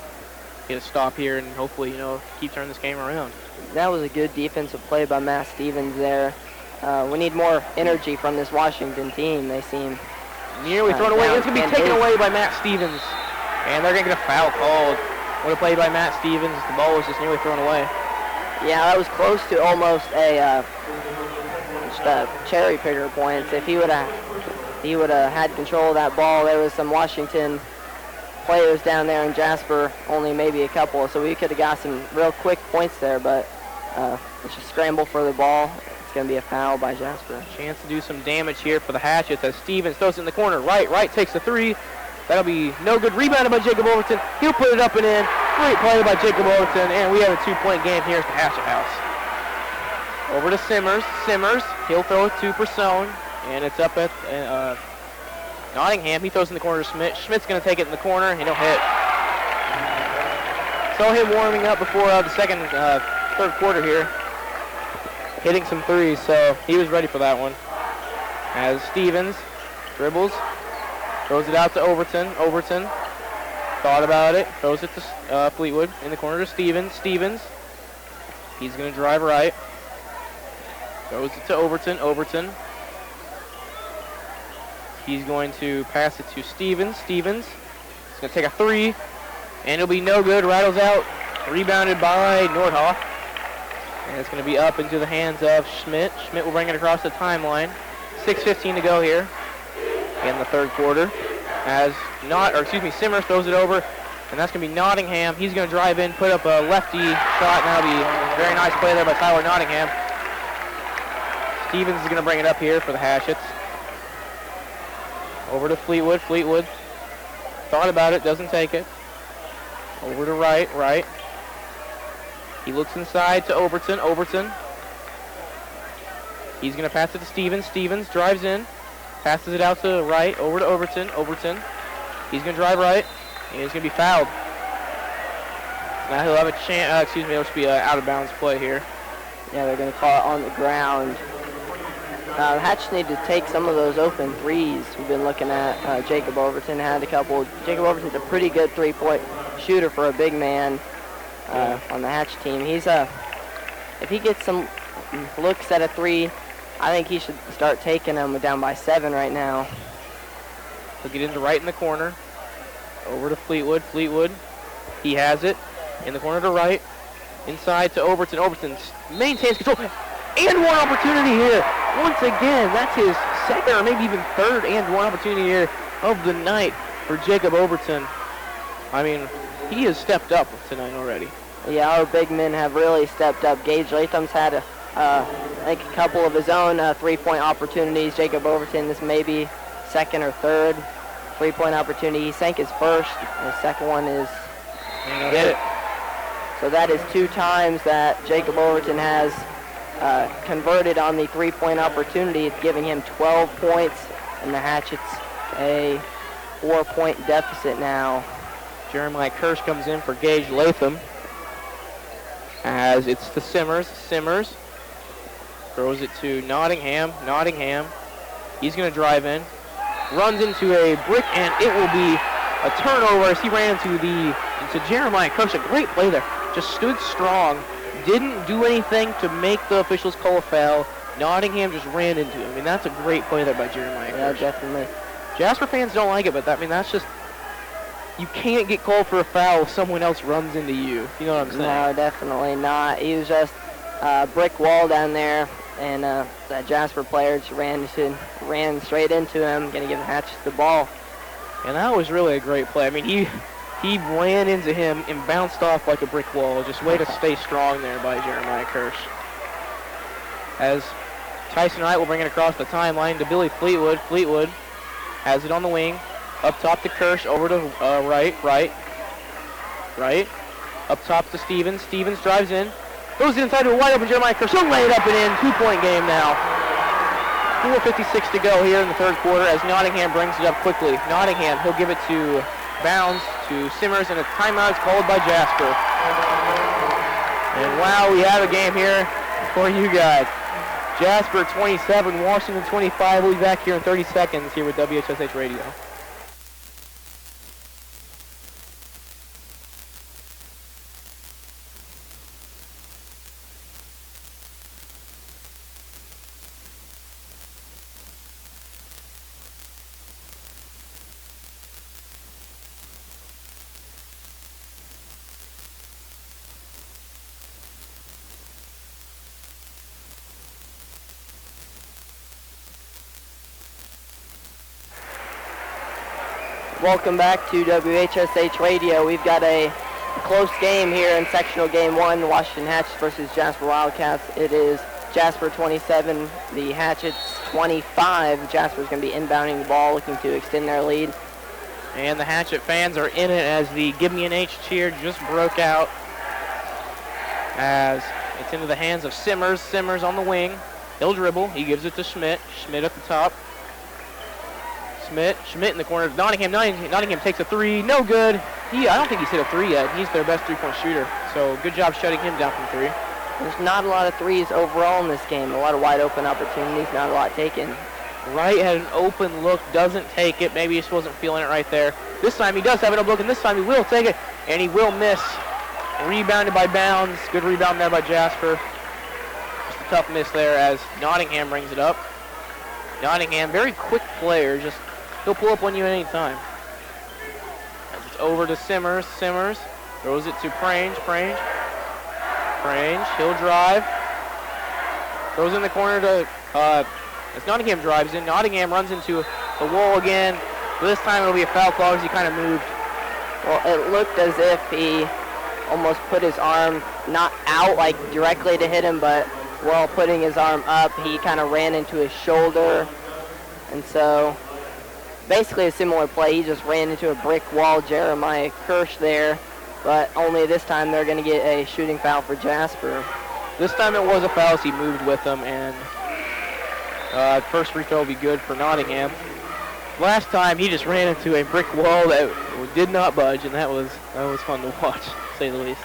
get a stop here and hopefully, keep turning this game around. That was a good defensive play by Matt Stevens there. We need more energy from this Washington team. They seem nearly thrown away. It's going to be taken away by Matt Stevens. And they're going to get a foul called. What a play by Matt Stevens. The ball was just nearly thrown away. Yeah, that was close to almost a cherry picker points. If he would have had control of that ball, there was some Washington players down there in Jasper, only maybe a couple, so we could have got some real quick points there, but it's just scramble for the ball. It's going to be a foul by Jasper. Chance to do some damage here for the Hatchets as Stevens throws it in the corner. Right takes the 3. That'll be no good. Rebounded by Jacob Overton. He'll put it up and in. Great play by Jacob Overton, and we have a 2-point game here at the Hatchet House. Over to Simmers. Simmers, he'll throw it to Persone, and it's up at Nottingham. He throws in the corner to Schmidt. Schmidt's going to take it in the corner, and he'll hit. Saw him warming up before the third quarter here, hitting some 3s, so he was ready for that one. As Stevens dribbles, throws it out to Overton. Overton thought about it, throws it to Fleetwood in the corner to Stevens. Stevens, he's going to drive right. Throws it to Overton. Overton. He's going to pass it to Stevens. Stevens is going to take a 3, and it'll be no good. Rattles out. Rebounded by Nordhoff. And it's going to be up into the hands of Schmidt. Schmidt will bring it across the timeline. 6:15 to go here in the third quarter. Simmers throws it over, and that's going to be Nottingham. He's going to drive in, put up a lefty shot, and that'll be a very nice play there by Tyler Nottingham. Stevens is going to bring it up here for the Hatchets. Over to Fleetwood. Fleetwood thought about it, doesn't take it. Over to right. He looks inside to Overton. Overton. He's going to pass it to Stevens. Stevens drives in, passes it out to right, over to Overton. Overton. He's going to drive right, and he's going to be fouled. Now he'll have a chance, it'll just be an out-of-bounds play here. Yeah, they're going to call it on the ground. The Hatch need to take some of those open 3s. We've been looking at Jacob Overton had a couple. Jacob Overton's a pretty good 3-point shooter for a big man on the Hatch team. If he gets some looks at a 3, I think he should start taking them. We're down by 7 right now. He'll get into right in the corner. Over to Fleetwood. Fleetwood, he has it in the corner to right. Inside to Overton. Overton maintains control. And one opportunity here. Once again, that's his second or maybe even third and one opportunity here of the night for Jacob Overton. I mean, he has stepped up tonight already. Yeah, our big men have really stepped up. Gage Latham's had, I think, a couple of his own 3-point opportunities. Jacob Overton, this may be second or third 3-point opportunity. He sank his first. The second one is get it. So that is 2 times that Jacob Overton has converted on the 3-point opportunity. It's giving him 12 points, and the Hatchets a 4-point deficit now. Jeremiah Kirsch comes in for Gage Latham. as it's to Simmers. Simmers throws it to Nottingham. Nottingham, he's going to drive in. Runs into a brick, and it will be a turnover as he ran into Jeremiah Kirsch. A great play there. Just stood strong. Didn't do anything to make the officials call a foul. Nottingham just ran into him. I mean, that's a great play there by Jeremiah Kirsch. Yeah, definitely. Jasper fans don't like it, but that's just, you can't get called for a foul if someone else runs into you. You know what I'm saying? No, definitely not. He was just a brick wall down there, and that Jasper player just ran straight into him, going to give Hatchets the ball. And that was really a great play. I mean, he ran into him and bounced off like a brick wall. Just way to stay strong there by Jeremiah Kirsch. As Tyson Wright will bring it across the timeline to Billy Fleetwood. Fleetwood has it on the wing. Up top to Kirsch, over to right. Up top to Stevens. Stevens drives in. Goes inside to a wide open Jeremiah Kirsch. He'll lay it up and in. 2-point game now. 4:56 to go here in the third quarter as Nottingham brings it up quickly. Nottingham, he'll give it to Bounds, to Simmers, and a timeout is called by Jasper. And wow, we have a game here for you guys. Jasper 27, Washington 25. We'll be back here in 30 seconds here with WHSH Radio. Welcome back to WHSH Radio. We've got a close game here in sectional game 1, Washington Hatchets versus Jasper Wildcats. It is Jasper 27, the Hatchets 25. Jasper's going to be inbounding the ball, looking to extend their lead. And the Hatchet fans are in it as the Give Me an H cheer just broke out. As it's into the hands of Simmers. Simmers on the wing. He'll dribble. He gives it to Schmidt. Schmidt at the top. Schmidt in the corner. Nottingham takes a three. No good. I don't think he's hit a three yet. He's their best three-point shooter. So good job shutting him down from three. There's not a lot of threes overall in this game. A lot of wide open opportunities, not a lot taken. Wright had an open look, doesn't take it. Maybe he just wasn't feeling it right there. This time he does have an open look, and this time he will take it, and he will miss. Rebounded by Bounds. Good rebound there by Jasper. Just a tough miss there as Nottingham brings it up. Nottingham, very quick player. Just he'll pull up on you at any time. It's over to Simmers. Simmers throws it to Prange. Prange, he'll drive. Throws in the corner to, as Nottingham drives in. Nottingham runs into the wall again. This time it'll be a foul call as he kind of moved. Well, it looked as if he almost put his arm not out like directly to hit him, but while putting his arm up, he kind of ran into his shoulder. And so basically a similar play. He just ran into a brick wall. Jeremiah Kirsch there, but only this time they're going to get a shooting foul for Jasper. This time it was a foul as he moved with them, and first free throw will be good for Nottingham. Last time he just ran into a brick wall that did not budge, and that was fun to watch, to say the least.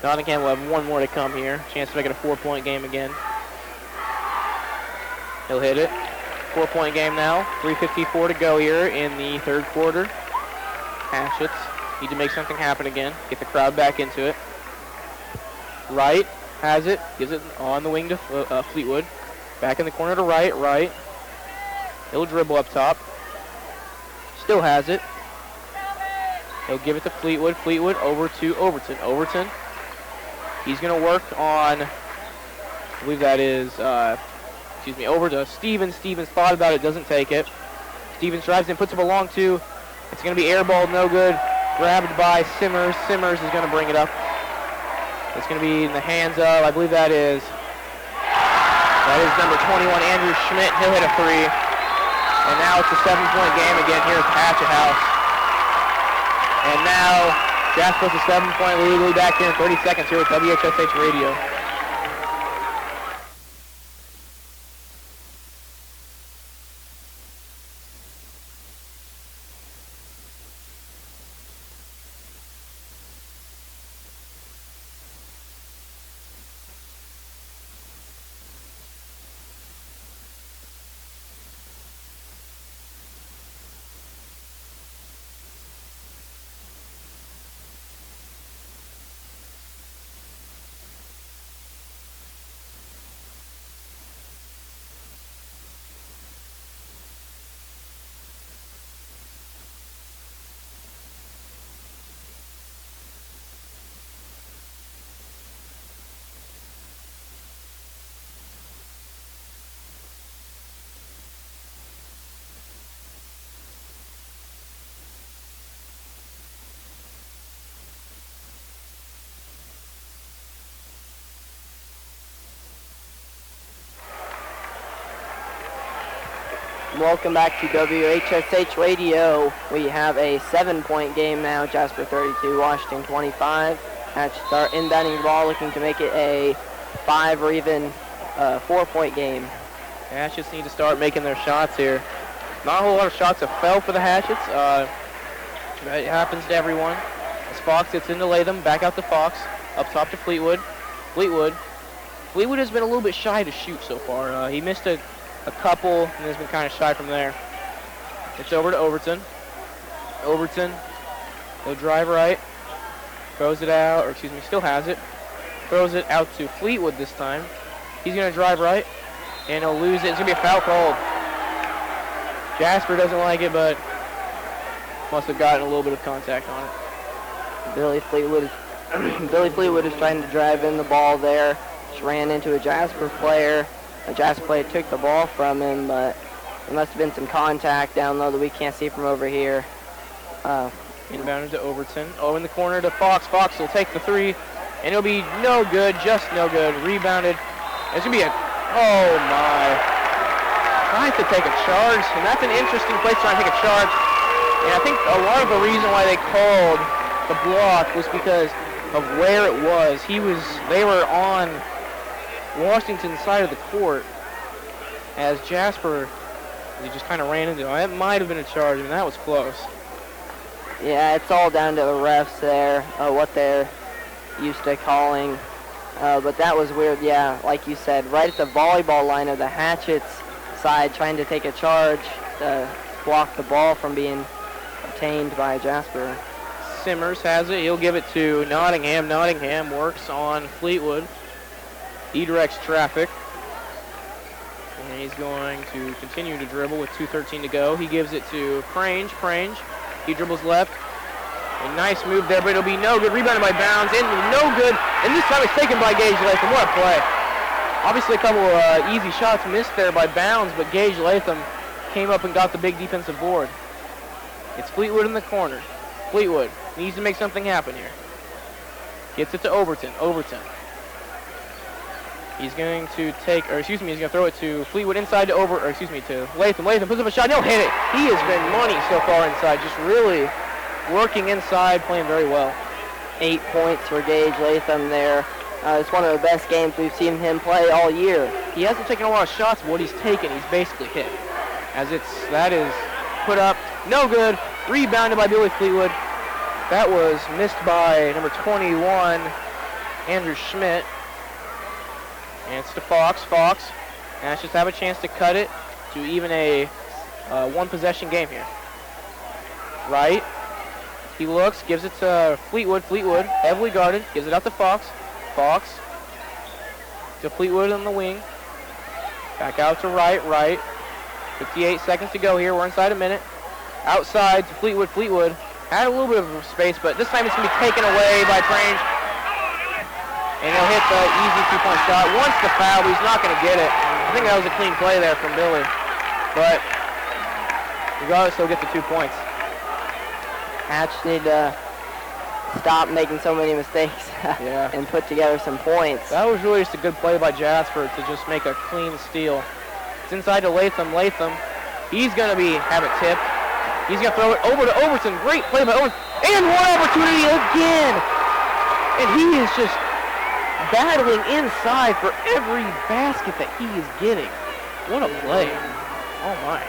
Nottingham will have one more to come here. Chance to make it a 4-point game again. He'll hit it. 4-point game now. 3:54 to go here in the third quarter. Hatchets need to make something happen again. Get the crowd back into it. Wright has it. Gives it on the wing to Fleetwood. Back in the corner to Wright. Wright. He'll dribble up top. Still has it. He'll give it to Fleetwood. Fleetwood over to Overton. Overton. He's going to work on, I believe that is, over to Stevens. Stevens thought about it, doesn't take it. Stevens drives in, puts it along to. It's going to be airballed, no good. Grabbed by Simmers. Simmers is going to bring it up. It's going to be in the hands of, I believe that is number 21, Andrew Schmidt. He'll hit a three. And now it's a 7-point game again here at the Hatchet House. And now Jasper's a 7-point lead. We'll be back here in 30 seconds here at WHSH Radio. welcome back to WHSH Radio. We have a 7-point game now, Jasper 32, Washington 25. Hatchets are inbounding the ball, looking to make it a 5 or even 4-point game. Hatchets need to start making their shots here. Not a whole lot of shots have fell for the Hatchets. It happens to everyone. As Fox gets into Latham, back out to Fox, up top to Fleetwood. Fleetwood has been a little bit shy to shoot so far. He missed a couple and has been kind of shy from there. It's over to Overton. Overton, he'll drive right, throws it out, or excuse me, still has it. Throws it out to Fleetwood this time. He's going to drive right, and he'll lose it. It's going to be a foul called. Jasper doesn't like it, but must have gotten a little bit of contact on it. Billy Fleetwood is trying to drive in the ball there. Just ran into a Jasper player. A Jasper player took the ball from him, but there must have been some contact down low that we can't see from over here. Inbounded to Overton. Oh, in the corner to Fox. Fox will take the three, and it'll be no good, just no good. Rebounded. It's going to be oh my. Trying to take a charge, and that's an interesting place trying to take a charge. And I think a lot of the reason why they called the block was because of where it was. They were on Washington's side of the court as Jasper, he just kind of ran into him. It might have been a charge, and that was close. Yeah, it's all down to the refs there, what they're used to calling. But that was weird, yeah, like you said, right at the volleyball line of the Hatchets side, trying to take a charge to block the ball from being obtained by Jasper. Simmers has it. He'll give it to Nottingham. Nottingham works on Fleetwood. He directs traffic. And he's going to continue to dribble with 2:13 to go. He gives it to Prange. Prange. He dribbles left. A nice move there, but it'll be no good. Rebounded by Bounds. And no good. And this time it's taken by Gage Latham. What a play. Obviously a couple of easy shots missed there by Bounds, but Gage Latham came up and got the big defensive board. It's Fleetwood in the corner. Fleetwood needs to make something happen here. Gets it to Overton. Overton. He's going to take, or excuse me, he's going to throw it to Fleetwood inside to to Latham. Latham puts up a shot. He'll hit it. He has been money so far inside, just really working inside, playing very well. 8 points for Gage Latham there. It's one of the best games we've seen him play all year. He hasn't taken a lot of shots, but what he's taken, he's basically hit. That is put up, no good, rebounded by Billy Fleetwood. That was missed by number 21, Andrew Schmidt. And it's to Fox. Fox. And let's just have a chance to cut it to even a one-possession game here. Right. He looks, gives it to Fleetwood. Fleetwood, heavily guarded, gives it out to Fox. Fox to Fleetwood on the wing. Back out to Right. Right. 58 seconds to go here. We're inside a minute. Outside to Fleetwood. Fleetwood had a little bit of space, but this time it's going to be taken away by Prange. And he'll hit the easy two-point shot. Wants the foul, but he's not going to get it. I think that was a clean play there from Billy. But regardless, he'll get the 2 points. Hatch need to stop making so many mistakes and put together some points. That was really just a good play by Jasper to just make a clean steal. It's inside to Latham. Latham, he's going to have it tipped. He's going to throw it over to Overton. Great play by Overton. And one opportunity again. And he is just battling inside for every basket that he is getting. What a play. Oh my.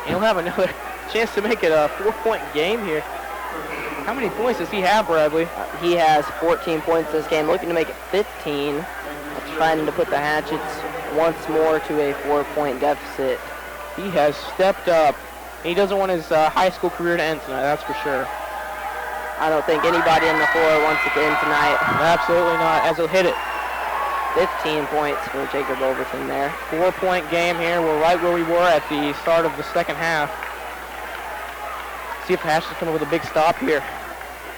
And he'll have another chance to make it a 4-point game here. How many points does he have, Bradley? He has 14 points this game, looking to make it 15. Trying to put the Hatchets once more to a 4-point deficit. He has stepped up. He doesn't want his high school career to end tonight, that's for sure. I don't think anybody on the floor wants it to end tonight. Absolutely not, as he'll hit it. 15 points for Jacob Overton there. 4-point game here. We're right where we were at the start of the second half. See if Hatchets come up with a big stop here.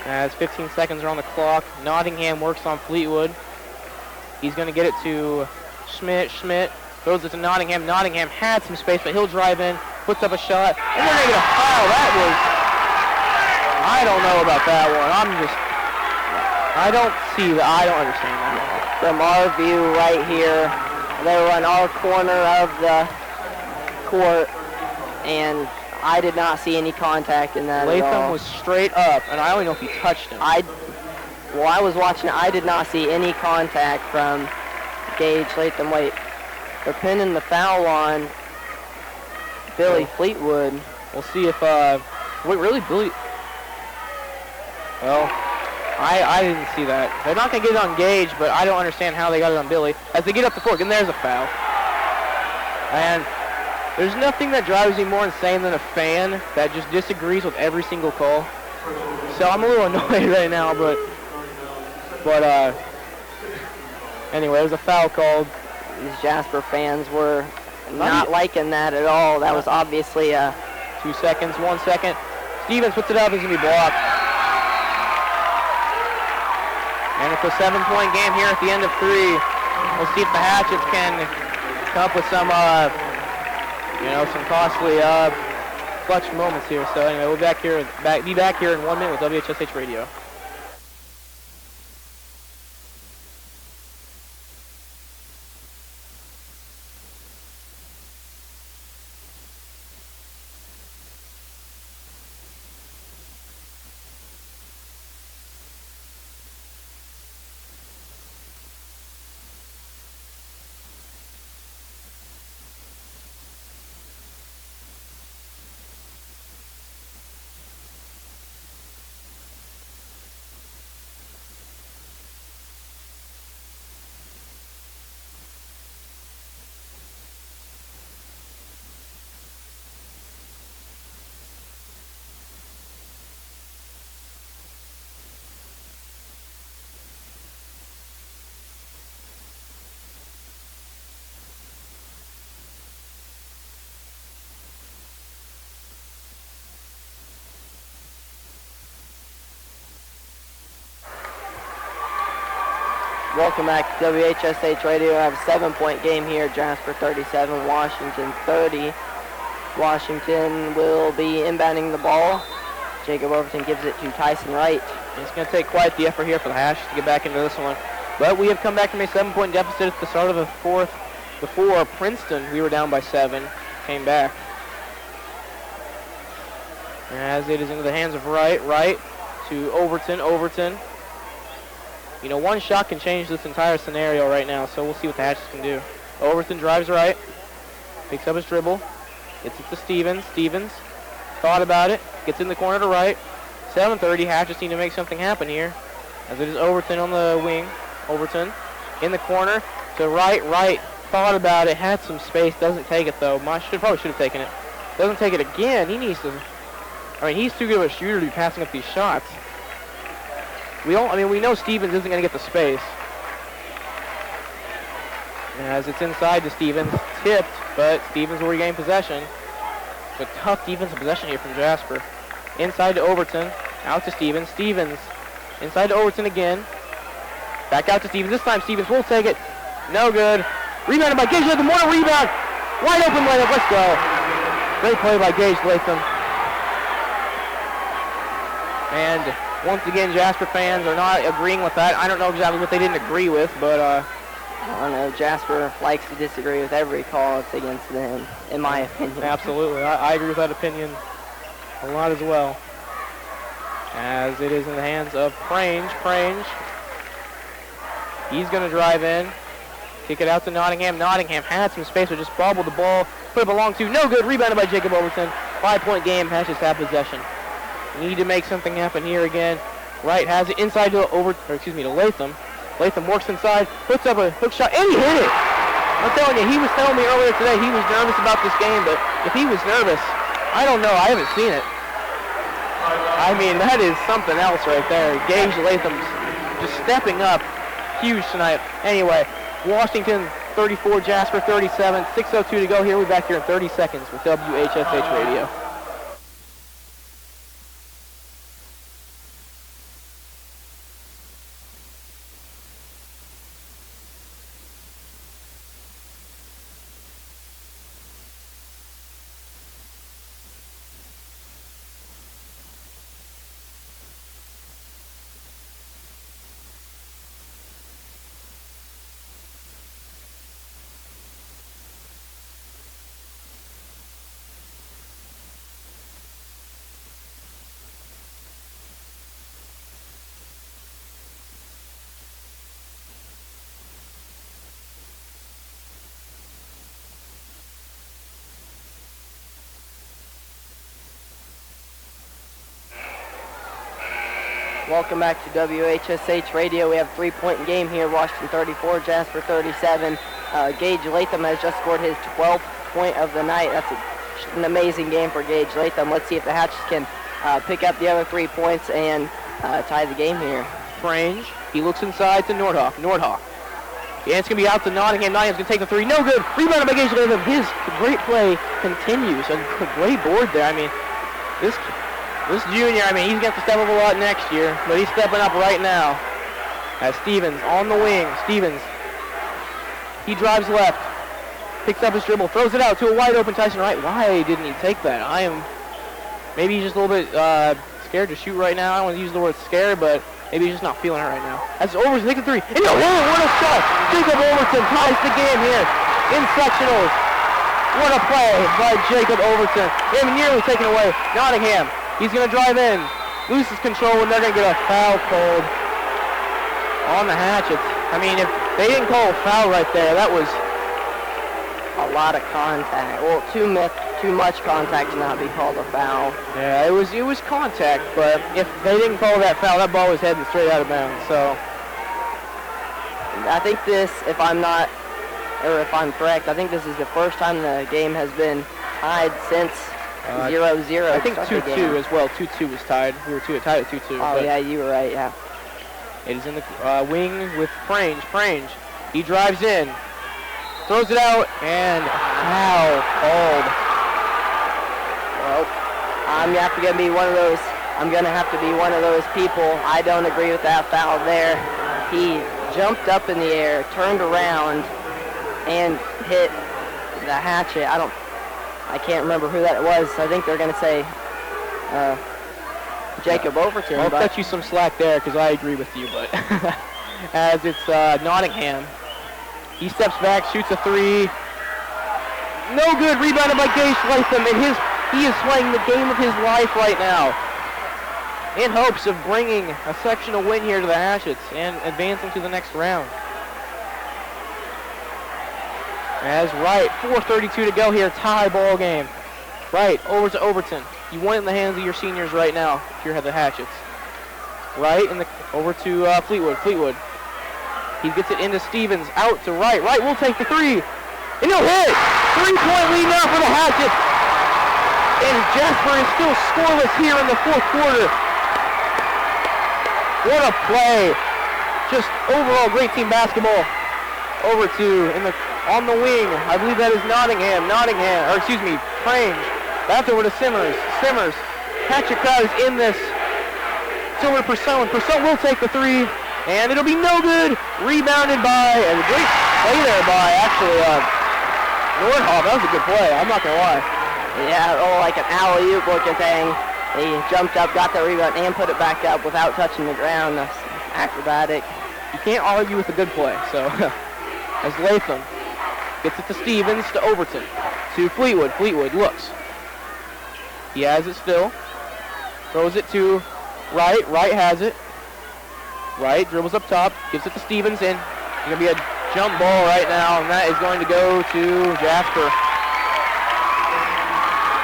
As 15 seconds are on the clock. Nottingham works on Fleetwood. He's going to get it to Schmidt. Schmidt throws it to Nottingham. Nottingham had some space, but he'll drive in, puts up a shot, and they're going to get a foul. That was... I don't know about that one. I don't understand that. From our view right here, they were in our corner of the court. and I did not see any contact in that at all. Latham was straight up, and I don't know if he touched him. While I was watching it, I did not see any contact from Gage Latham. Wait, they're pinning the foul on Billy Fleetwood. We'll see if, wait, really, Billy? Well, I didn't see that. They're not going to get it on Gage, but I don't understand how they got it on Billy. As they get up the court, and there's a foul. And there's nothing that drives me more insane than a fan that just disagrees with every single call. So I'm a little annoyed right now, but anyway, there's a foul called. These Jasper fans were not liking that at all. That was obviously 2 seconds, 1 second. Stevens puts it up, it's going to be blocked. And it's a 7-point game here at the end of 3. We'll see if the Hatchets can come up with some, some costly clutch moments here. So anyway, we'll be back here in 1 minute with WHSH Radio. Welcome back to WHSH Radio. I have a 7-point game here. Jasper 37, Washington 30. Washington will be inbounding the ball. Jacob Overton gives it to Tyson Wright. It's going to take quite the effort here for the Hatchets to get back into this one. But we have come back from a 7-point deficit at the start of the fourth. Before Princeton, we were down by 7. Came back. As it is into the hands of Wright. Wright to Overton. Overton. You know, one shot can change this entire scenario right now, so we'll see what the Hatchets can do. Overton drives right, picks up his dribble, gets it to Stevens. Stevens thought about it, gets in the corner to Wright. 7:30, Hatchets need to make something happen here, as it is Overton on the wing. Overton in the corner to Wright. Wright thought about it, had some space, doesn't take it though. Probably should have taken it. Doesn't take it again. He needs to. He's too good of a shooter to be passing up these shots. We know Stevens isn't going to get the space. As it's inside to Stevens, tipped, but Stevens will regain possession. It's a tough defensive possession here from Jasper. Inside to Overton, out to Stevens. Stevens inside to Overton again. Back out to Stevens. This time Stevens will take it. No good. Rebounded by Gage Latham. What a rebound. Wide open layup. Let's go. Great play by Gage Latham. And once again, Jasper fans are not agreeing with that. I don't know exactly what they didn't agree with, but I don't know. Jasper likes to disagree with every call that's against them, in my opinion. Absolutely. I agree with that opinion a lot as well. As it is in the hands of Prange. Prange. He's going to drive in. Kick it out to Nottingham. Nottingham had some space, but just bobbled the ball. Put it along to. No good. Rebounded by Jacob Overton. 5-point game. Hatchets have possession. Need to make something happen here again. Wright has it inside to Latham. Latham works inside, puts up a hook shot, and he hit it. I'm telling you, he was telling me earlier today he was nervous about this game, but if he was nervous, I don't know. I haven't seen it. I mean, that is something else right there. Gage Latham's just stepping up huge tonight. Anyway, Washington 34, Jasper 37, 6:02 to go here. We'll be back here in 30 seconds with WHSH Radio. Welcome back to WHSH Radio. We have a 3-point game here. Washington 34, Jasper 37. Gage Latham has just scored his 12th point of the night. That's an amazing game for Gage Latham. Let's see if the Hatchets can pick up the other 3 points and tie the game here. Frange, he looks inside to Nordhoff. Nordhoff. Yeah, it's going to be out to Nottingham. Nottingham's going to take the 3. No good. Rebounded by Gage Latham. His great play continues. A great board there. I mean, this junior, I mean, he's going to have to step up a lot next year, but he's stepping up right now. As Stevens on the wing. Stevens, he drives left, picks up his dribble, throws it out to a wide open Tyson Wright. Why didn't he take that? Maybe he's just a little bit scared to shoot right now. I don't want to use the word scared, but maybe he's just not feeling it right now. As Overton takes the 3. And what a shot! Jacob Overton ties the game here in sectionals. What a play by Jacob Overton. They have nearly taken away Nottingham. He's going to drive in, loses control, and they're going to get a foul called on the Hatchets. I mean, if they didn't call a foul right there, that was a lot of contact. Well, too much contact to not be called a foul. Yeah, it was contact, but if they didn't call that foul, that ball was heading straight out of bounds. So I think this, if I'm correct, I think this is the first time the game has been tied since 0-0. I think 2-2 as well. 2-2 was tied. We were tied at 2-2. Oh, yeah, you were right, yeah. It is in the wing with Frange. Frange, he drives in, throws it out, and foul called. Well, I'm going to have to be one of those people. I don't agree with that foul there. He jumped up in the air, turned around, and hit the hatchet. I can't remember who that was. I think they're going to say Jacob Overton. I'll cut you some slack there because I agree with you, but as it's Nottingham. He steps back, shoots a 3. No good. Rebounded by Gage Latham, and he is playing the game of his life right now in hopes of bringing a sectional win here to the Hatchets and advancing to the next round. As Wright, 4:32 to go here, tie ball game. Wright, over to Overton. You want it in the hands of your seniors right now if you're the Hatchets. Wright, over to Fleetwood. Fleetwood. He gets it into Stevens, out to Wright. Wright will take the 3. And he'll hit! 3-point lead now for the Hatchets. And Jasper is still scoreless here in the 4th quarter. What a play. Just overall great team basketball. Over to, on the wing, I believe that is Nottingham, Frange. That's over to Simmers. Hatchet crowd is in this. It's over to Purcell, and Purcell will take the 3, and it'll be no good. Rebounded by, a great play there by, actually, Nordhoff. That was a good play, I'm not going to lie. Yeah, like an alley-oop looking thing. He jumped up, got the rebound, and put it back up without touching the ground. That's acrobatic. You can't argue with a good play, so... As Latham gets it to Stevens, to Overton, to Fleetwood. Fleetwood looks. He has it still. Throws it to Wright. Wright has it. Wright dribbles up top, gives it to Stevens, and it's going to be a jump ball right now, and that is going to go to Jasper.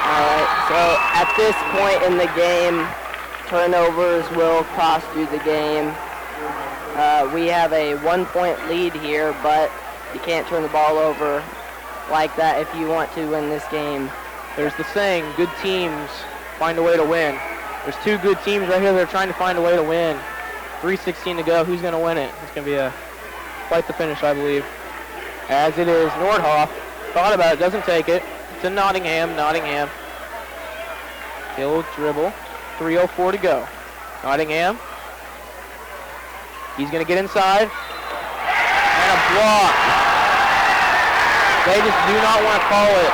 All right, so at this point in the game, turnovers will cost you the game. We have a 1-point lead here, but you can't turn the ball over like that if you want to win this game. There's the saying, good teams find a way to win. There's 2 good teams right here that are trying to find a way to win. 3:16 to go. Who's going to win it? It's going to be quite the finish, I believe. As it is, Nordhoff thought about it, doesn't take it. To Nottingham. Nottingham. He'll dribble. 3:04 to go. Nottingham. He's going to get inside. And a block. They just do not want to call it.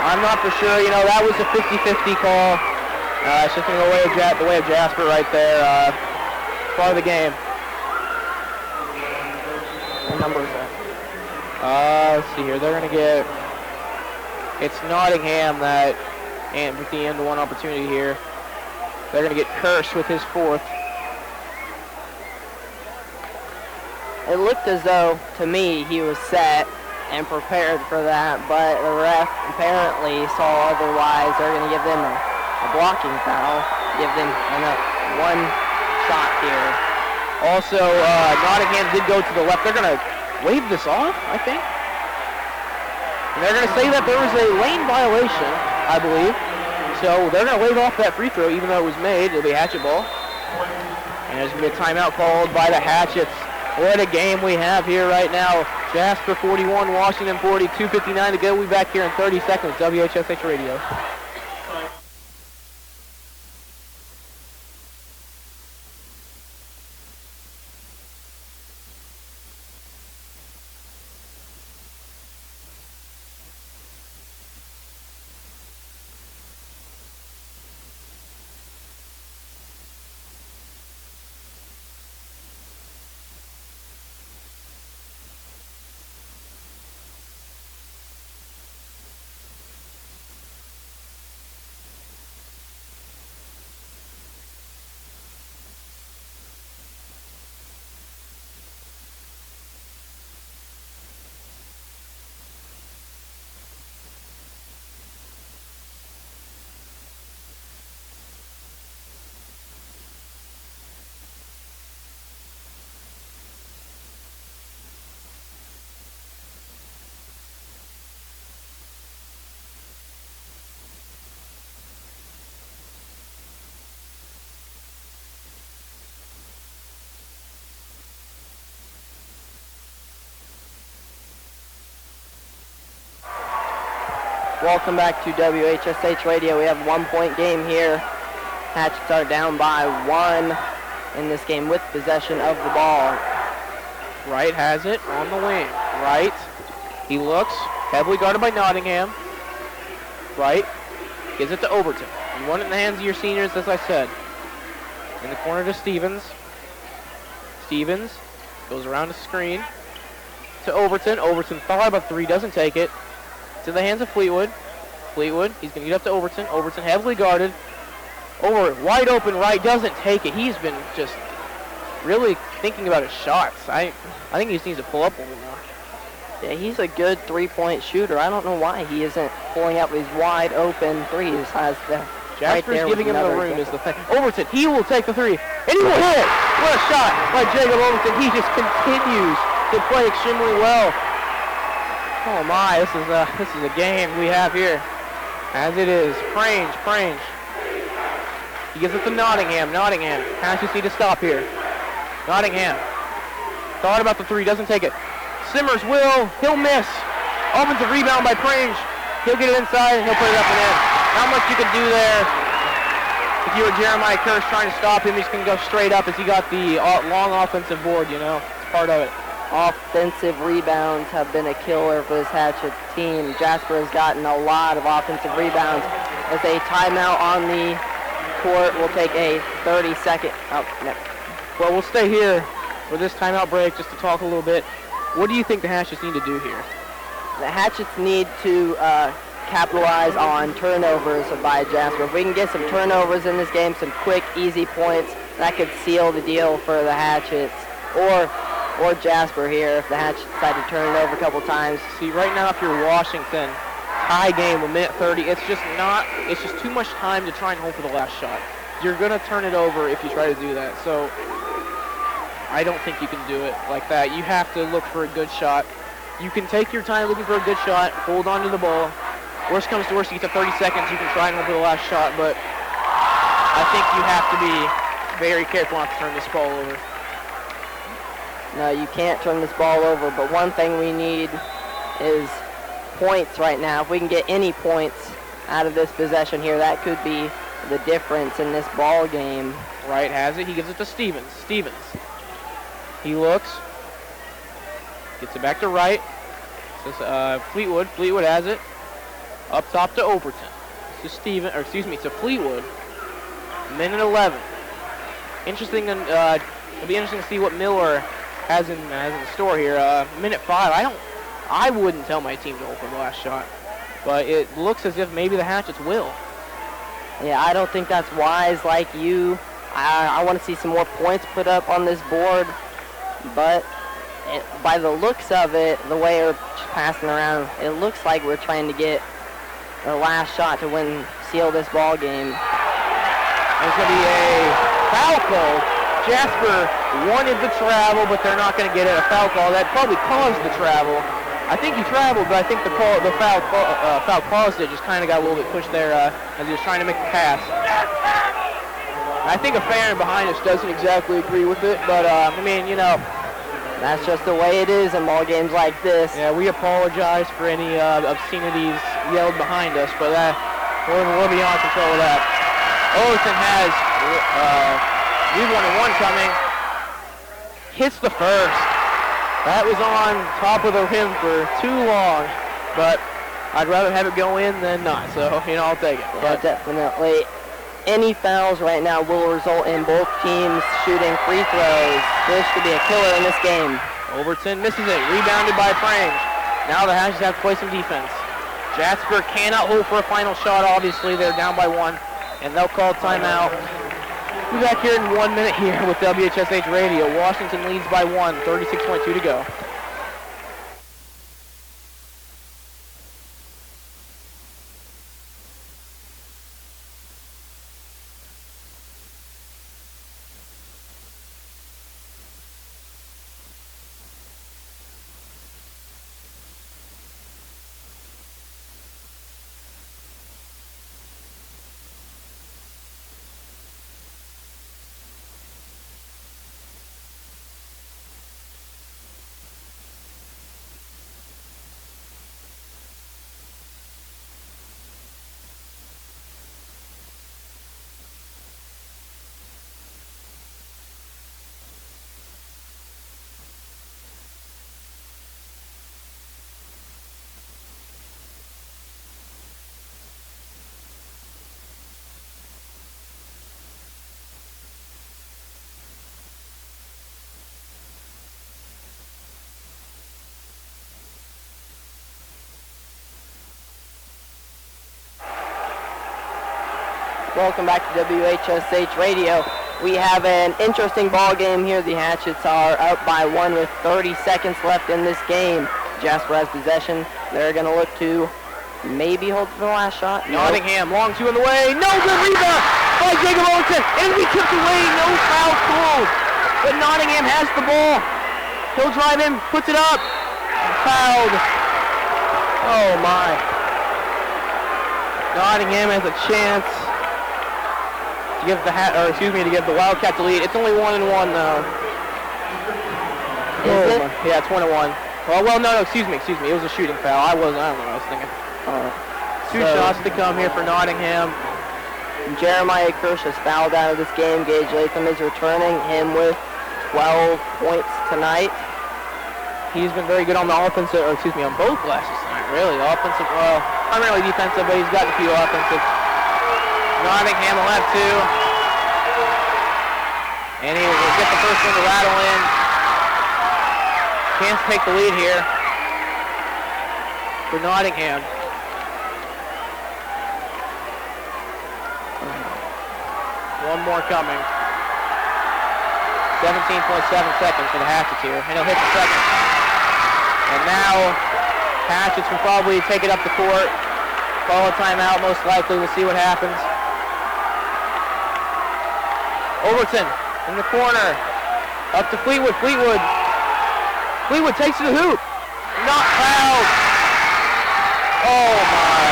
I'm not for sure. You know, that was a 50-50 call. It's just going to go the way of Jasper right there. Part of the game. What number is that? Let's see here. They're going to get... It's Nottingham that, and with the end one opportunity here. They're going to get Kirsch with his 4th. It looked as though, to me, he was set and prepared for that, but the ref apparently saw otherwise. They're going to give them a a blocking foul. Give them one shot here. Also, Nottingham did go to the left. They're going to wave this off, I think. And they're going to say that there was a lane violation, I believe. So they're going to wave off that free throw, even though it was made. It'll be a Hatchet ball. And there's going to be a timeout called by the Hatchets. What a game we have here right now. Jasper 41, Washington 40, 2:59 to go. We'll be back here in 30 seconds. WHSH Radio. Welcome back to WHSH Radio. We have a 1-point game here. Hatchets are down by 1 in this game with possession of the ball. Wright has it on the wing. Wright, he looks, heavily guarded by Nottingham. Wright gives it to Overton. You want it in the hands of your seniors, as I said. In the corner to Stevens. Stevens goes around the screen to Overton. Overton thought about 3, doesn't take it. To the hands of Fleetwood. Fleetwood, he's going to get up to Overton. Overton heavily guarded. Over, wide open. Wright doesn't take it. He's been just really thinking about his shots. I think he just needs to pull up a little more. Yeah, he's a good three-point shooter. I don't know why he isn't pulling up these wide open threes. Jasper's right giving him the room is the thing. Overton, he will take the 3, and he will hit it. What a shot by Jacob Overton. He just continues to play extremely well. Oh my, this is a game we have here. As it is, Prange. He gives it to Nottingham. Hatchets need to stop here. Nottingham thought about the 3, doesn't take it. Simmers he'll miss. Offensive rebound by Prange. He'll get it inside and he'll put it up and in. Not much you can do there. If you were Jeremiah Kirsch trying to stop him, he's going to go straight up as he got the long offensive board, you know. It's part of it. Offensive rebounds have been a killer for this Hatchet team. Jasper has gotten a lot of offensive rebounds. As a timeout on the court, we'll take a 30-second. Well, we'll stay here for this timeout break just to talk a little bit. What do you think the Hatchets need to do here? The Hatchets need to capitalize on turnovers by Jasper. If we can get some turnovers in this game, some quick, easy points, that could seal the deal for the Hatchets. Or Jasper here if the Hatchets decide to turn it over a couple times. See, right now if you're Washington, tie game, a minute 30, it's just too much time to try and hold for the last shot. You're going to turn it over if you try to do that. So I don't think you can do it like that. You have to look for a good shot. You can take your time looking for a good shot, hold on to the ball. Worst comes to worst, you get to 30 seconds, you can try and hold for the last shot, but I think you have to be very careful not to turn this ball over. No, you can't turn this ball over, but one thing we need is points right now. If we can get any points out of this possession here, that could be the difference in this ball game. Wright has it. He gives it to Stevens. He looks. Gets it back to Wright. Fleetwood. Fleetwood has it. Up top to Overton. To Fleetwood. Minute 11. Interesting. It'll be interesting to see what Miller has in the store here. Minute 5. I wouldn't tell my team to hold for the last shot, but it looks as if maybe the Hatchets will. Yeah, I don't think that's wise like you. I want to see some more points put up on this board, but by the looks of it, the way we're passing around, it looks like we're trying to get their last shot to seal this ball game. There's going to be a foul call. Jasper wanted the travel, but they're not going to get it. A foul call that probably caused the travel. I think he traveled, but I think the foul caused it. Just kind of got a little bit pushed there as he was trying to make the pass. I think a fan behind us doesn't exactly agree with it, but I mean, you know, that's just the way it is in ball games like this. Yeah, we apologize for any obscenities yelled behind us, but we're beyond control of that. Overton has lead 1-1 coming. Hits the first. That was on top of the rim for too long, but I'd rather have it go in than not, so, you know, I'll take it. Yeah, definitely. Any fouls right now will result in both teams shooting free throws. This could be a killer in this game. Overton misses it, rebounded by Prange. Now the Hatchets have to play some defense. Jasper cannot hold for a final shot, obviously. They're down by 1, and they'll call timeout. We'll be back here in 1 minute here with WHSH Radio. Washington leads by 1, 36.2 to go. Welcome back to WHSH Radio. We have an interesting ball game here. The Hatchets are up by 1 with 30 seconds left in this game. Jasper has possession. They're going to look to maybe hold for the last shot. Nottingham, long two in the way. No good rebound by Jacob Overton. And we tipped away. No foul called. But Nottingham has the ball. He'll drive in, puts it up. Fouled. Oh my. Nottingham has a chance to give the Wildcats the lead. It's only 1-1 though. Is it? Yeah, it's 1-1. Well, no, excuse me. It was a shooting foul. I don't know what I was thinking. Two shots to come here for Nottingham. Jeremiah Kirsch has fouled out of this game. Gage Latham is returning, him with 12 points tonight. He's been very good on the on both glasses tonight, really. Offensive, primarily defensive, but he's got a few offensive. Nottingham will have 2. And he will get the first one to rattle in. Chance to take the lead here for Nottingham. One more coming. 17.7 seconds for the Hatchets here. And he'll hit the second. And now Hatchets will probably take it up the court. Call a timeout most likely. We'll see what happens. Overton in the corner. Up to Fleetwood. Fleetwood takes to the hoop. Not fouled. Oh my.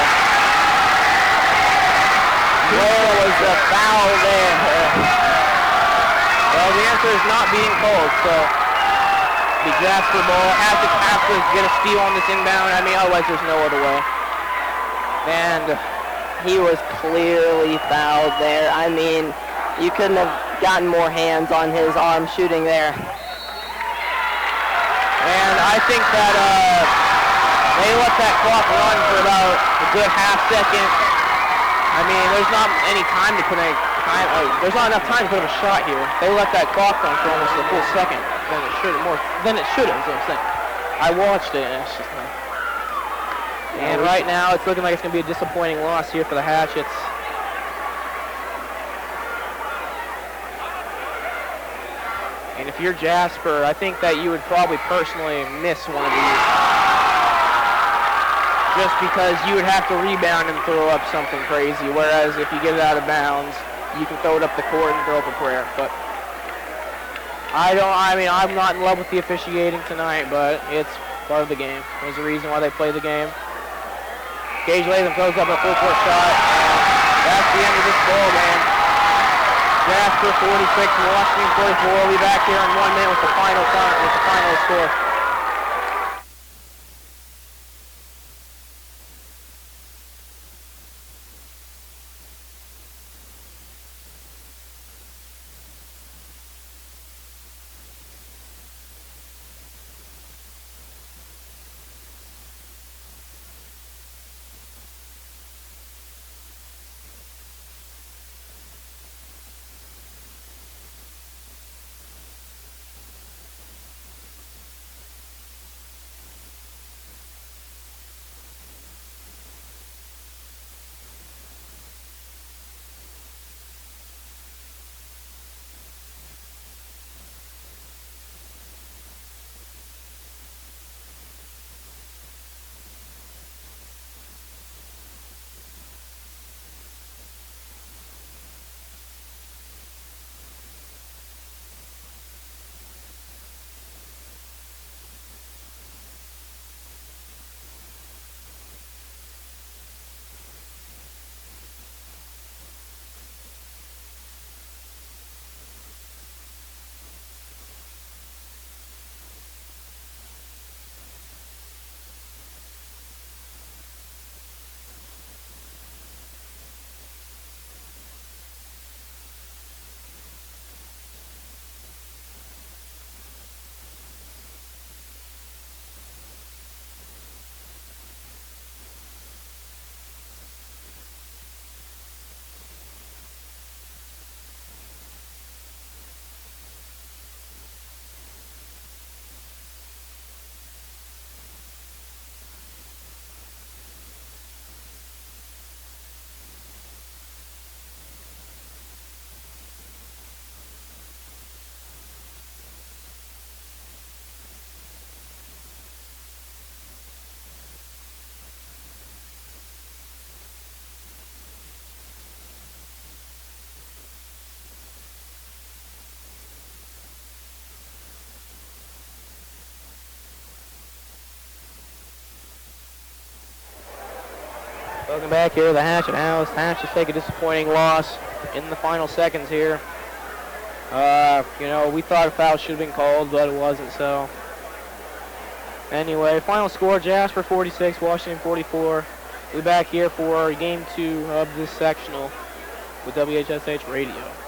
Where was the foul there? Well, the answer is not being called, so the Jasper ball has to get a steal on this inbound. I mean, otherwise there's no other way. And he was clearly fouled there. I mean, you couldn't have gotten more hands on his arm shooting there. And I think that they let that clock run for about a good half second. I mean, there's not any time to put there's not enough time to put up a shot here. They let that clock run for almost a full second than it should have, is what I'm saying. I watched it, and it's just like... And right now, it's looking like it's going to be a disappointing loss here for the Hatchets. And if you're Jasper, I think that you would probably personally miss one of these. just because you would have to rebound and throw up something crazy, whereas if you get it out of bounds, you can throw it up the court and throw up a prayer. But I'm not in love with the officiating tonight, but it's part of the game. There's a reason why they play the game. Gage Latham throws up a full-court shot, and that's the end of this ball game. Jasper 46, Washington 44. We'll be back here in 1 minute with the final score. Welcome back here to the Hatchet House. Hatchets take a disappointing loss in the final seconds here. We thought a foul should have been called, but it wasn't, so. Anyway, final score, Jasper 46, Washington 44. We'll be back here for game 2 of this sectional with WHSH Radio.